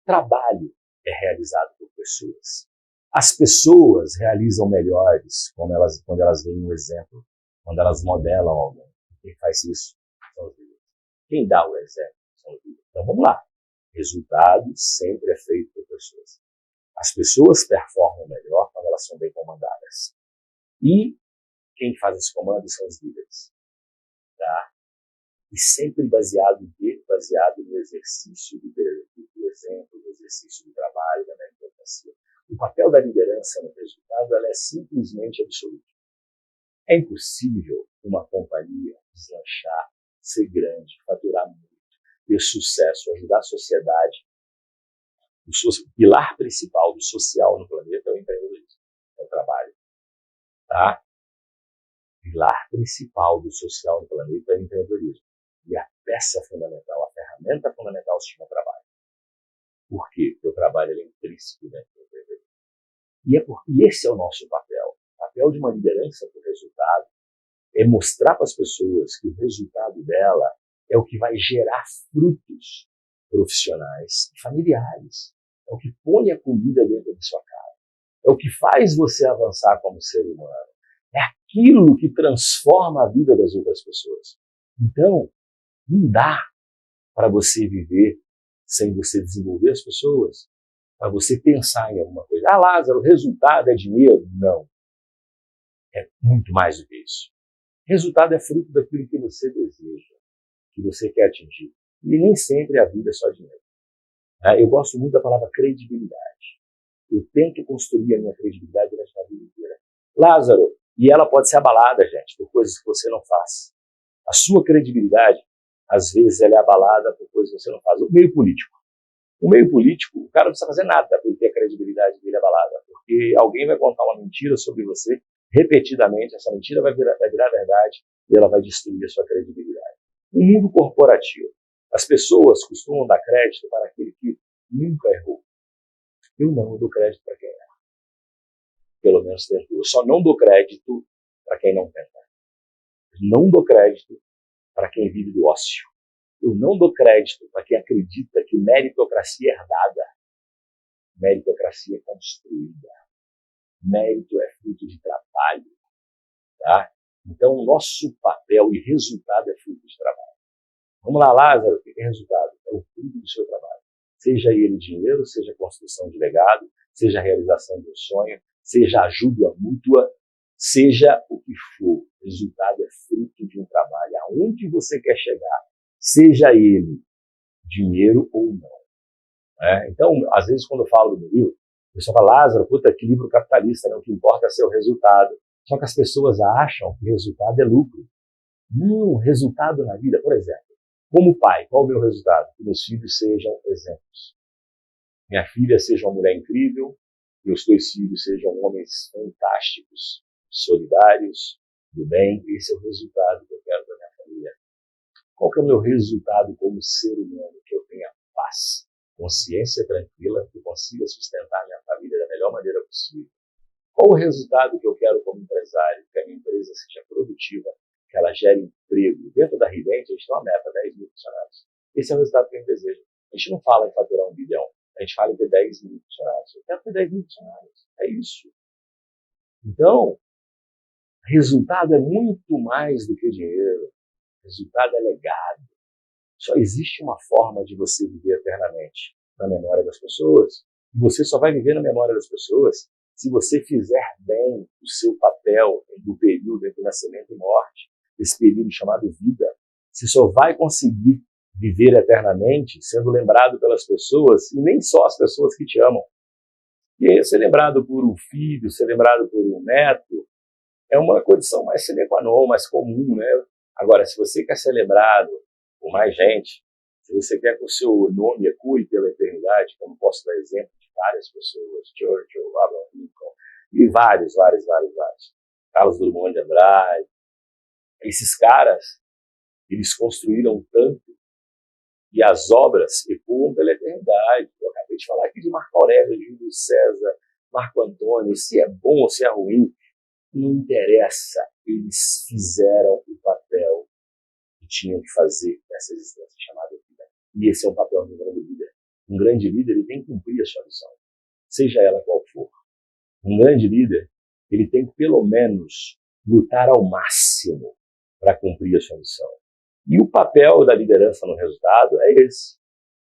Trabalho é realizado por pessoas. As pessoas realizam melhores quando elas veem um exemplo, quando elas modelam alguém. Quem faz isso são os líderes. Quem dá o exemplo são os líderes. Então vamos lá. Resultado sempre é feito por pessoas. As pessoas performam melhor quando elas são bem comandadas. E quem faz esse comando são os líderes. Tá? E sempre baseado em quê? Baseado no exercício do exemplo, no exercício do trabalho, da meritocracia. O papel da liderança no resultado ela é simplesmente absoluto. É impossível uma companhia deslanchar, ser grande, faturar muito, ter sucesso, ajudar a sociedade. O pilar principal do social no planeta é o empreendedorismo, é o trabalho. Tá? O pilar principal do social no planeta é o empreendedorismo. E a peça fundamental, a ferramenta fundamental se chama trabalho. Por quê? Porque o trabalho é intrínseco dentro do empreendedorismo. E esse é o nosso papel. O papel de uma liderança por resultado é mostrar para as pessoas que o resultado dela é o que vai gerar frutos profissionais e familiares. É o que põe a comida dentro da sua casa. É o que faz você avançar como ser humano. É aquilo que transforma a vida das outras pessoas. Então, não dá para você viver sem você desenvolver as pessoas, para você pensar em alguma coisa. Ah, Lázaro, o resultado é dinheiro? Não. É muito mais do que isso. Resultado é fruto daquilo que você deseja, que você quer atingir. E nem sempre a vida é só dinheiro. Eu gosto muito da palavra credibilidade. Eu tento construir a minha credibilidade durante a vida inteira. Lázaro, e ela pode ser abalada, gente, por coisas que você não faz. A sua credibilidade, às vezes, ela é abalada por coisas que você não faz. O meio político, o cara não precisa fazer nada para ele ter a credibilidade dele abalada, porque alguém vai contar uma mentira sobre você repetidamente, essa mentira vai virar verdade e ela vai destruir a sua credibilidade. No mundo corporativo, as pessoas costumam dar crédito para aquele que nunca errou. Eu dou crédito para quem erra. Pelo menos tentou. Eu só não dou crédito para quem não tenta. Não dou crédito para quem vive do ócio. Eu não dou crédito para quem acredita que meritocracia é herdada. Meritocracia é construída. Mérito é fruto de trabalho. Tá? Então, o nosso papel e resultado é fruto de trabalho. Vamos lá, Lázaro, o que é resultado? É o fruto do seu trabalho. Seja ele dinheiro, seja construção de legado, seja realização de um sonho, seja ajuda mútua, seja o que for. O resultado é fruto de um trabalho. Aonde você quer chegar, seja ele dinheiro ou não. Então, às vezes, quando eu falo do meu livro, o pessoal fala, Lázaro, puta, que livro capitalista, né? O que importa é ser o resultado. Só que as pessoas acham que o resultado é lucro. Não, resultado na vida, por exemplo, como pai, qual é o meu resultado? Que meus filhos sejam exemplos. Minha filha seja uma mulher incrível, meus 2 filhos sejam homens fantásticos, solidários, do bem. Esse é o resultado que eu quero da minha família. Qual que é o meu resultado como ser humano? Que eu tenha paz, consciência tranquila, que eu consiga sustentar minha família da melhor maneira possível. Qual o resultado que eu quero como empresário? Que a minha empresa seja produtiva, que ela gere emprego. Dentro da Rivent, a gente tem uma meta, 10 mil funcionários. Esse é o resultado que a gente deseja. A gente não fala em faturar 1 bilhão, a gente fala em ter 10 mil funcionários. Eu quero ter 10 mil funcionários. É isso. Então, resultado é muito mais do que dinheiro. Resultado é legado. Só existe uma forma de você viver eternamente na memória das pessoas. E você só vai viver na memória das pessoas se você fizer bem o seu papel do período entre nascimento e morte, esse período chamado vida. Você só vai conseguir viver eternamente sendo lembrado pelas pessoas, e nem só as pessoas que te amam. E aí, ser lembrado por um filho, ser lembrado por um neto, é uma condição mais sine qua non, mais comum, né? Agora, se você quer ser lembrado por mais gente, se você quer que o seu nome ecoe pela eternidade, como posso dar exemplo de várias pessoas, Churchill, Abraham Lincoln, e vários. Carlos Drummond de Andrade. Esses caras, eles construíram tanto e as obras ecoam pela eternidade. Eu acabei de falar aqui de Marco Aurélio, Júlio César, Marco Antônio. Se é bom ou se é ruim, não interessa. Eles fizeram o papel que tinham que fazer nessa existência chamada vida. E esse é o papel de um grande líder. Um grande líder, ele tem que cumprir a sua missão, seja ela qual for. Um grande líder, ele tem que pelo menos lutar ao máximo para cumprir a sua missão. E o papel da liderança no resultado é esse.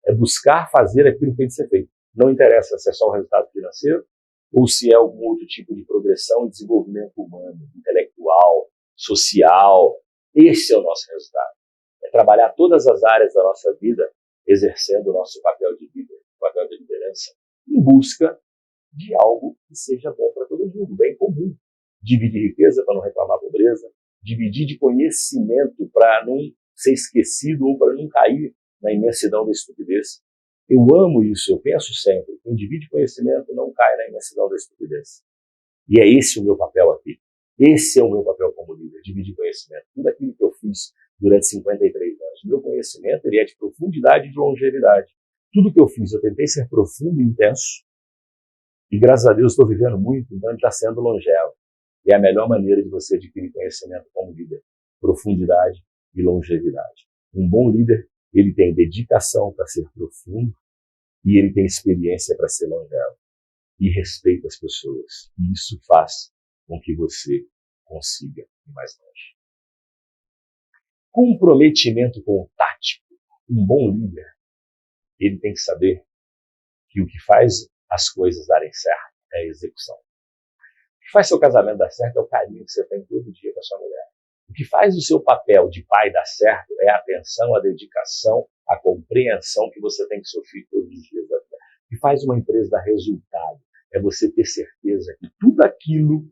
É buscar fazer aquilo que tem que ser feito. Não interessa se é só o resultado financeiro ou se é algum outro tipo de progressão e desenvolvimento humano, intelectual, social. Esse é o nosso resultado. É trabalhar todas as áreas da nossa vida exercendo o nosso papel de líder, papel de liderança, em busca de algo que seja bom para todo mundo, bem comum. Dividir riqueza para não reclamar pobreza, dividir de conhecimento para não ser esquecido ou para não cair na imensidão da estupidez. Eu amo isso, eu penso sempre. Quem divide conhecimento não cai na imensidão da estupidez. E é esse o meu papel aqui. Esse é o meu papel como líder, dividir conhecimento. Tudo aquilo que eu fiz durante 53 anos. O meu conhecimento ele é de profundidade e de longevidade. Tudo que eu fiz, eu tentei ser profundo e intenso. E graças a Deus estou vivendo muito, então ele está sendo longevo. E é a melhor maneira de você adquirir conhecimento como líder. Profundidade e longevidade. Um bom líder, ele tem dedicação para ser profundo e ele tem experiência para ser longevo. E respeita as pessoas. E isso faz com que você consiga ir mais longe. Comprometimento com o tático. Um bom líder, ele tem que saber que o que faz as coisas darem certo é a execução. O que faz seu casamento dar certo é o carinho que você tem todo dia com a sua mulher. O que faz o seu papel de pai dar certo é a atenção, a dedicação, a compreensão que você tem com seu filho todos os dias da vida. O que faz uma empresa dar resultado é você ter certeza que tudo aquilo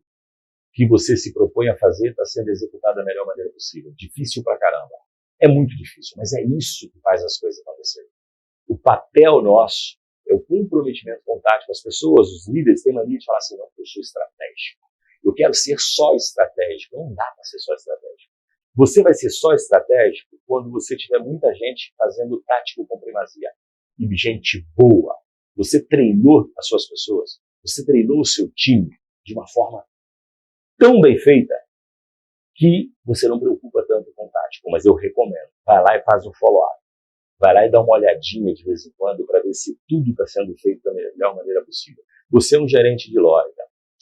que você se propõe a fazer está sendo executado da melhor maneira possível. Difícil pra caramba. É muito difícil, mas é isso que faz as coisas acontecerem. O papel nosso é o comprometimento com o tático. As pessoas, os líderes, têm mania de falar assim, não, eu sou estratégico. Eu quero ser só estratégico. Não dá para ser só estratégico. Você vai ser só estratégico quando você tiver muita gente fazendo tático com primazia. E gente boa. Você treinou as suas pessoas. Você treinou o seu time de uma forma tão bem feita que você não preocupa tanto com o tático. Mas eu recomendo. Vai lá e faz um follow-up. Vai lá e dá uma olhadinha de vez em quando para ver se tudo está sendo feito da melhor maneira possível. Você é um gerente de loja.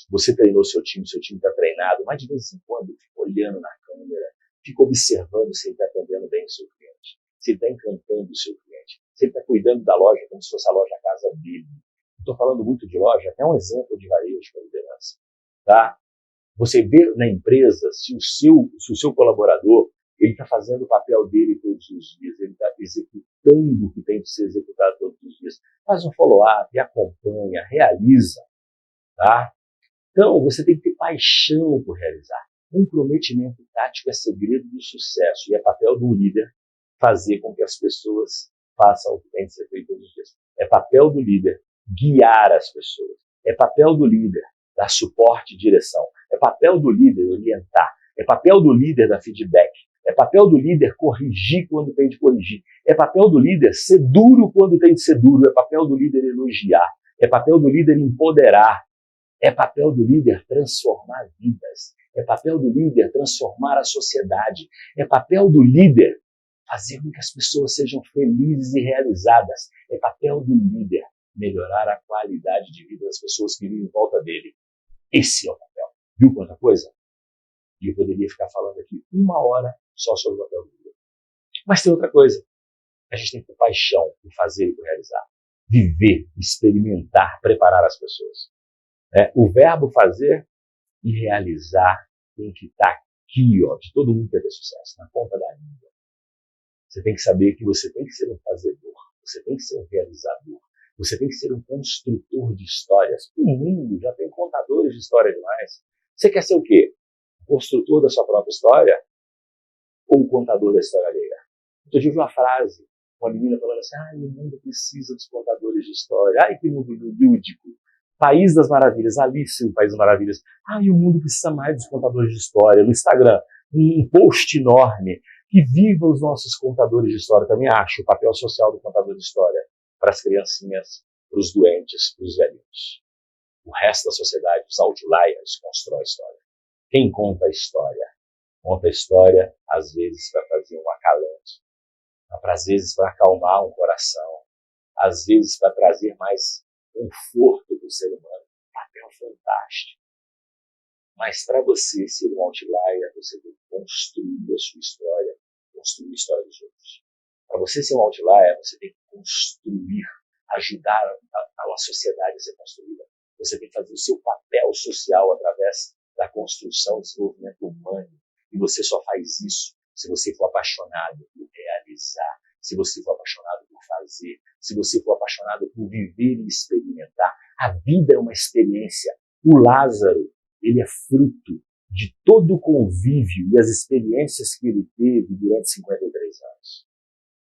Você treinou seu time está treinado, mas de vez em quando fica olhando na câmera, fica observando se ele está atendendo bem o seu cliente, se ele está encantando o seu cliente, se ele está cuidando da loja como se fosse a loja casa dele. Estou falando muito de loja, é um exemplo de varejo para liderança. Tá? Você vê na empresa se o seu colaborador ele está fazendo o papel dele todos os dias, ele está executando o que tem que ser executado todos os dias. Faz um follow-up, acompanha, realiza. Tá? Então, você tem que ter paixão por realizar. Comprometimento tático é segredo do sucesso e é papel do líder fazer com que as pessoas façam o que tem que ser feito todos os dias. É papel do líder guiar as pessoas. É papel do líder dar suporte e direção. É papel do líder orientar. É papel do líder dar feedback. É papel do líder corrigir quando tem de corrigir. É papel do líder ser duro quando tem de ser duro. É papel do líder elogiar. É papel do líder empoderar. É papel do líder transformar vidas. É papel do líder transformar a sociedade. É papel do líder fazer com que as pessoas sejam felizes e realizadas. É papel do líder melhorar a qualidade de vida das pessoas que vivem em volta dele. Esse é o papel. Viu quanta coisa? E eu poderia ficar falando aqui 1 hora só sobre o papel do líder. Mas tem outra coisa. A gente tem que ter paixão por fazer e por realizar. Viver, experimentar, preparar as pessoas. O verbo fazer e realizar tem que estar aqui, ó, de todo mundo que quer ter sucesso, na ponta da língua. Você tem que saber que você tem que ser um fazedor, você tem que ser um realizador, você tem que ser um construtor de histórias. O mundo já tem contadores de história demais. Você quer ser o quê? O construtor da sua própria história ou o contador da história alheia? Eu tive uma frase, uma menina falando assim, o mundo precisa dos contadores de história, que mundo lúdico. País das Maravilhas, Alice no País das Maravilhas. O mundo precisa mais dos contadores de história. No Instagram, um post enorme. Que viva os nossos contadores de história. Também acho o papel social do contador de história para as criancinhas, para os doentes, para os velhinhos. O resto da sociedade, os outliers, constrói a história. Quem conta a história? Conta a história, às vezes, para fazer um acalante. Às vezes, para acalmar um coração. Às vezes, para trazer mais conforto do ser humano, papel fantástico. Mas para você ser um outlier, você tem que construir a sua história, construir a história dos outros. Para você ser um outlier, você tem que construir, ajudar a sociedade a ser construída. Você tem que fazer o seu papel social através da construção, do desenvolvimento humano. E você só faz isso se você for apaixonado por realizar, se você for apaixonado por fazer, se você for apaixonado por viver e experimentar. A vida é uma experiência. O Lázaro, ele é fruto de todo o convívio e as experiências que ele teve durante 53 anos.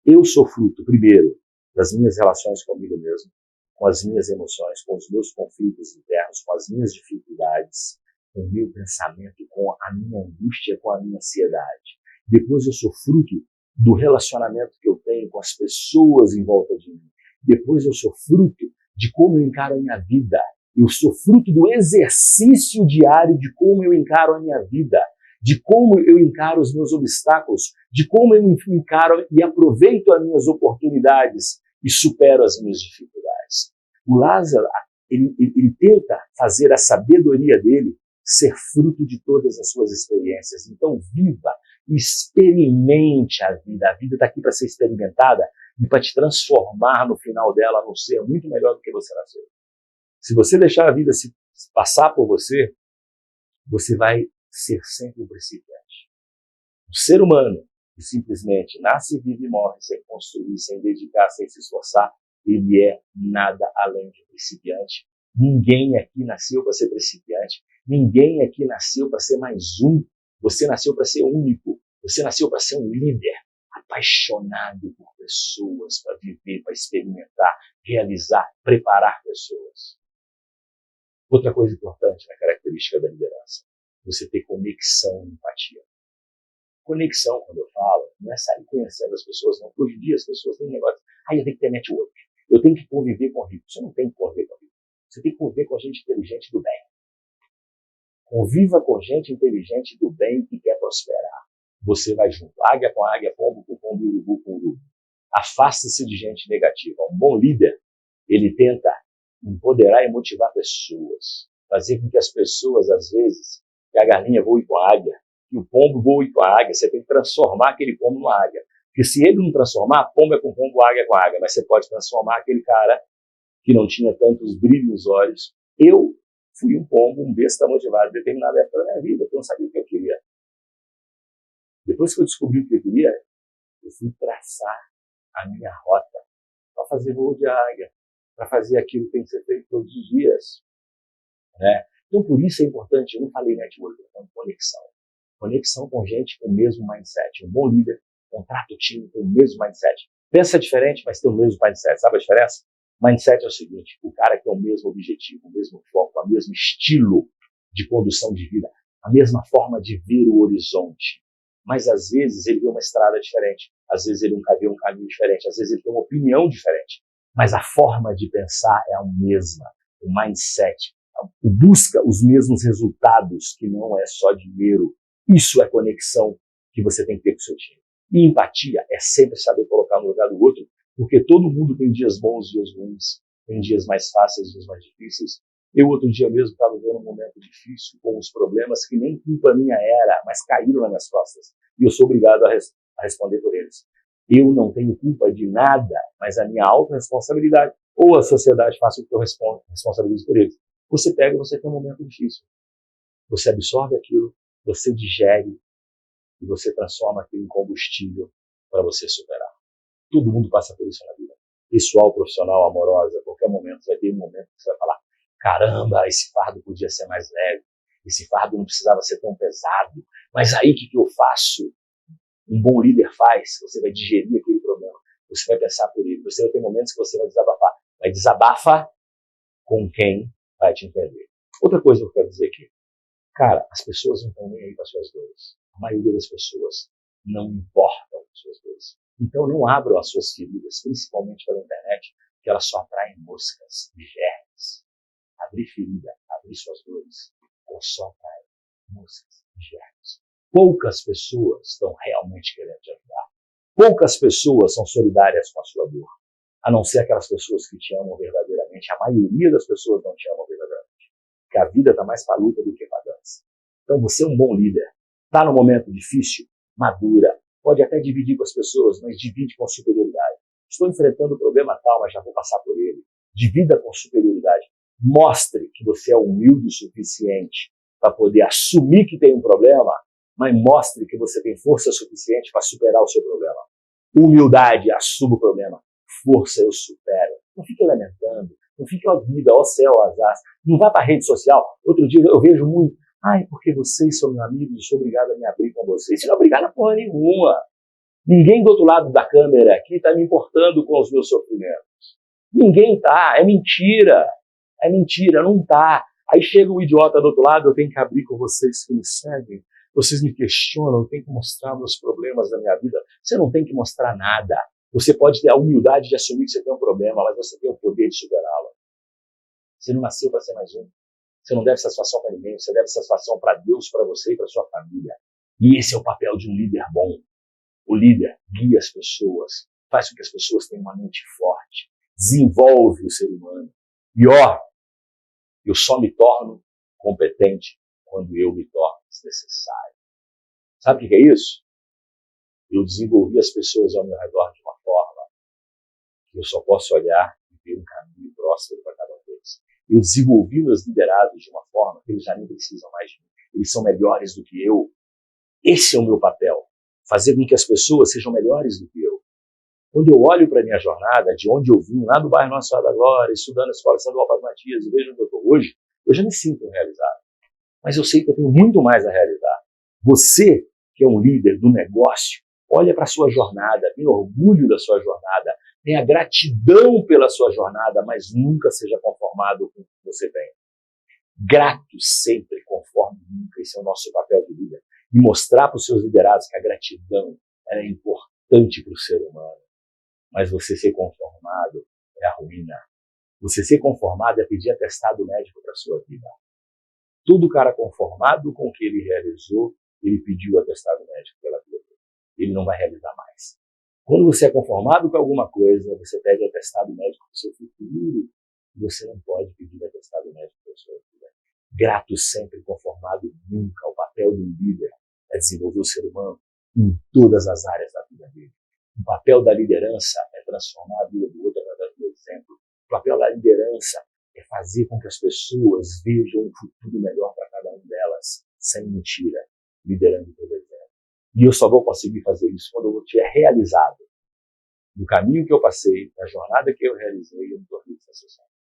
Eu sou fruto, primeiro, das minhas relações comigo mesmo, com as minhas emoções, com os meus conflitos internos, com as minhas dificuldades, com o meu pensamento, com a minha angústia, com a minha ansiedade. Depois eu sou fruto do relacionamento que eu tenho com as pessoas em volta de mim. Depois eu sou fruto de como eu encaro a minha vida. Eu sou fruto do exercício diário de como eu encaro a minha vida, de como eu encaro os meus obstáculos, de como eu encaro e aproveito as minhas oportunidades e supero as minhas dificuldades. O Lázaro, ele tenta fazer a sabedoria dele ser fruto de todas as suas experiências. Então, viva, experimente a vida. A vida está aqui para ser experimentada e para te transformar no final dela num ser muito melhor do que você nasceu. Se você deixar a vida se passar por você, você vai ser sempre um principiante. Um ser humano que simplesmente nasce, vive e morre sem construir, sem dedicar, sem se esforçar, ele é nada além de principiante. Ninguém aqui nasceu para ser principiante. Ninguém aqui nasceu para ser mais um. Você nasceu para ser único. Você nasceu para ser um líder apaixonado por pessoas, para viver, para experimentar, realizar, preparar pessoas. Outra coisa importante na característica da liderança, você ter conexão e empatia. Conexão, quando eu falo, não é sair conhecendo as pessoas, não. Hoje em dia as pessoas têm negócio, eu tenho que ter network, eu tenho que conviver com rico. Você não tem que conviver com rico. Você tem que conviver com gente inteligente do bem. Conviva com gente inteligente do bem que quer prosperar. Você vai junto, águia com águia, pombo com pombo, urubu com urubu. Afaste-se de gente negativa. Um bom líder, ele tenta empoderar e motivar pessoas, fazer com que as pessoas, às vezes, que a galinha voe com a águia, que o pombo voe com a águia, você tem que transformar aquele pombo numa águia. Porque se ele não transformar, pombo é com pombo, águia é com águia, mas você pode transformar aquele cara que não tinha tantos brilhos nos olhos. Eu fui um pombo, um besta motivado em determinada época da minha vida, porque eu não sabia o que eu queria. Depois que eu descobri o que eu queria, eu fui traçar a minha rota para fazer voo de águia, para fazer aquilo que tem que ser feito todos os dias. Né? Então, por isso é importante, eu não falei network, eu falei conexão. Conexão com gente com o mesmo mindset. Um bom líder contrata o time com o mesmo mindset. Pensa diferente, mas tem o mesmo mindset. Sabe a diferença? Mindset é o seguinte, o cara que tem o mesmo objetivo, o mesmo foco, o mesmo estilo de condução de vida, a mesma forma de ver o horizonte. Mas às vezes ele vê uma estrada diferente, às vezes ele nunca vê um caminho diferente, às vezes ele tem uma opinião diferente. Mas a forma de pensar é a mesma, o mindset, busca os mesmos resultados, que não é só dinheiro. Isso é conexão que você tem que ter com o seu time. E empatia é sempre saber colocar no lugar do outro, porque todo mundo tem dias bons, dias ruins, tem dias mais fáceis, dias mais difíceis. Eu, outro dia mesmo, estava vivendo um momento difícil, com os problemas que nem culpa minha era, mas caíram nas minhas costas. E eu sou obrigado a responder por eles. Eu não tenho culpa de nada, mas a minha autorresponsabilidade, ou a sociedade faça o que eu responsabilizo por eles. Você pega e você tem um momento difícil. Você absorve aquilo, você digere e você transforma aquilo em combustível para você superar. Todo mundo passa por isso na vida. Pessoal, profissional, amorosa, a qualquer momento vai ter um momento que você vai falar: caramba, esse fardo podia ser mais leve, esse fardo não precisava ser tão pesado, mas aí o que eu faço? Um bom líder faz, você vai digerir aquele problema, você vai pensar por ele, você vai ter momentos que você vai desabafar, mas desabafa com quem vai te entender. Outra coisa que eu quero dizer aqui, cara, as pessoas não estão nem aí para as suas dores. A maioria das pessoas não importam as suas dores. Então não abram as suas feridas, principalmente pela internet, que elas só atraem moscas, germes. Abrir ferida, abrir suas dores, elas só atraem moscas, germes. Poucas pessoas estão realmente querendo te ajudar. Poucas pessoas são solidárias com a sua dor. A não ser aquelas pessoas que te amam verdadeiramente. A maioria das pessoas não te amam verdadeiramente. Porque a vida está mais para luta do que para dança. Então você é um bom líder. Está num momento difícil? Madura. Pode até dividir com as pessoas, mas divide com superioridade. Estou enfrentando um problema tal, mas já vou passar por ele. Divida com superioridade. Mostre que você é humilde o suficiente para poder assumir que tem um problema, mas mostre que você tem força suficiente para superar o seu problema. Humildade, assuma o problema. Força, eu supero. Não fique lamentando. Não fique, ó vida, ó céu, ó azar. Não vá para a rede social. Outro dia eu vejo muito: ai, porque vocês são meus amigos, eu sou obrigado a me abrir com vocês. Você não é obrigado a porra nenhuma. Ninguém do outro lado da câmera aqui está me importando com os meus sofrimentos. Ninguém tá. É mentira. É mentira, não tá. Aí chega um idiota do outro lado: eu tenho que abrir com vocês que me seguem. Vocês me questionam, eu tenho que mostrar meus problemas da minha vida. Você não tem que mostrar nada. Você pode ter a humildade de assumir que você tem um problema, mas você tem o poder de superá-lo. Você não nasceu para ser mais um. Você não deve satisfação para ninguém, você deve satisfação para Deus, para você e para sua família. E esse é o papel de um líder bom. O líder guia as pessoas, faz com que as pessoas tenham uma mente forte, desenvolve o ser humano. E ó, eu só me torno competente quando eu me torno desnecessário. Sabe o que é isso? Eu desenvolvi as pessoas ao meu redor de uma forma que eu só posso olhar e ver um caminho próximo para cada um deles. Eu desenvolvi meus liderados de uma forma que eles já nem precisam mais de mim. Eles são melhores do que eu. Esse é o meu papel. Fazer com que as pessoas sejam melhores do que eu. Quando eu olho para a minha jornada, de onde eu vim, lá do bairro Nossa Senhora da Glória, estudando na Escola Estadual Padre Matias, e vejo onde eu estou hoje, eu já me sinto realizado. Mas eu sei que eu tenho muito mais a realizar. Você, que é um líder do negócio, olha para a sua jornada, tenha orgulho da sua jornada, tenha gratidão pela sua jornada, mas nunca seja conformado com o que você tem. Grato sempre, conforme nunca. Esse é o nosso papel de líder. E mostrar para os seus liderados que a gratidão é importante para o ser humano. Mas você ser conformado é a ruína. Você ser conformado é pedir atestado médico para a sua vida. Todo cara conformado com o que ele realizou, ele pediu atestado médico pela vida dele. Ele não vai realizar mais. Quando você é conformado com alguma coisa, você pede atestado médico para o seu futuro. Você não pode pedir atestado médico para a sua vida. Grato sempre, conformado nunca. O papel do líder é desenvolver o ser humano em todas as áreas da vida dele. O papel da liderança é transformar a vida do outro através do exemplo. O papel da liderança é fazer com que as pessoas vejam um futuro melhor para cada uma delas, sem mentira, liderando pelo exemplo. E eu só vou conseguir fazer isso quando eu estiver realizado no caminho que eu passei, na jornada que eu realizei, eu me tornei sensacional.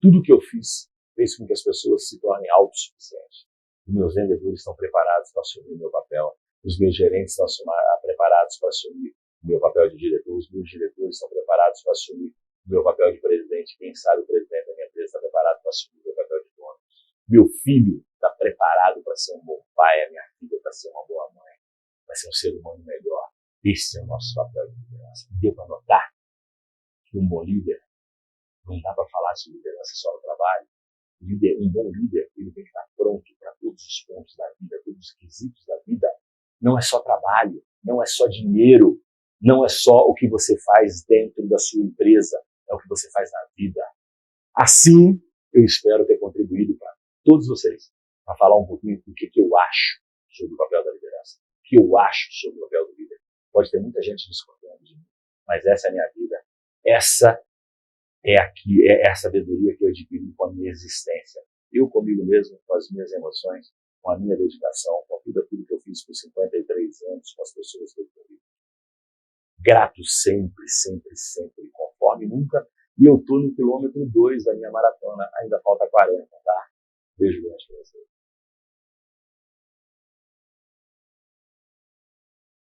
Tudo que eu fiz fez com que as pessoas se tornem autossuficientes. Os meus vendedores estão preparados para assumir o meu papel. Os meus gerentes estão preparados para assumir o meu papel de diretor. Os meus diretores estão preparados para assumir o meu papel de presidente. Quem sabe o presidente da minha empresa está preparado para assumir o meu papel de dono. Meu filho está preparado para ser um bom pai. A minha filha para ser uma boa mãe. Para ser um ser humano melhor. Esse é o nosso papel de liderança. Deu para notar que um bom líder não dá para falar sobre liderança só no trabalho. Um bom líder, ele tem que estar pronto para todos os pontos da vida, todos os quesitos da vida. Não é só trabalho, não é só dinheiro, não é só o que você faz dentro da sua empresa, é o que você faz na vida. Assim, eu espero ter contribuído para todos vocês, para falar um pouquinho do que eu acho sobre o papel da liderança, o que eu acho sobre o papel do líder. Pode ter muita gente discordando de mim, mas essa é a minha vida. Essa é a sabedoria que eu adquiri com a minha existência. Eu comigo mesmo, com as minhas emoções, com a minha dedicação, com tudo aquilo que eu fiz por 53 anos, com as pessoas que eu convivo. Grato sempre, sempre, sempre, conforme nunca. E eu estou no quilômetro 2 da minha maratona, ainda falta 40, tá? Beijo grande para vocês.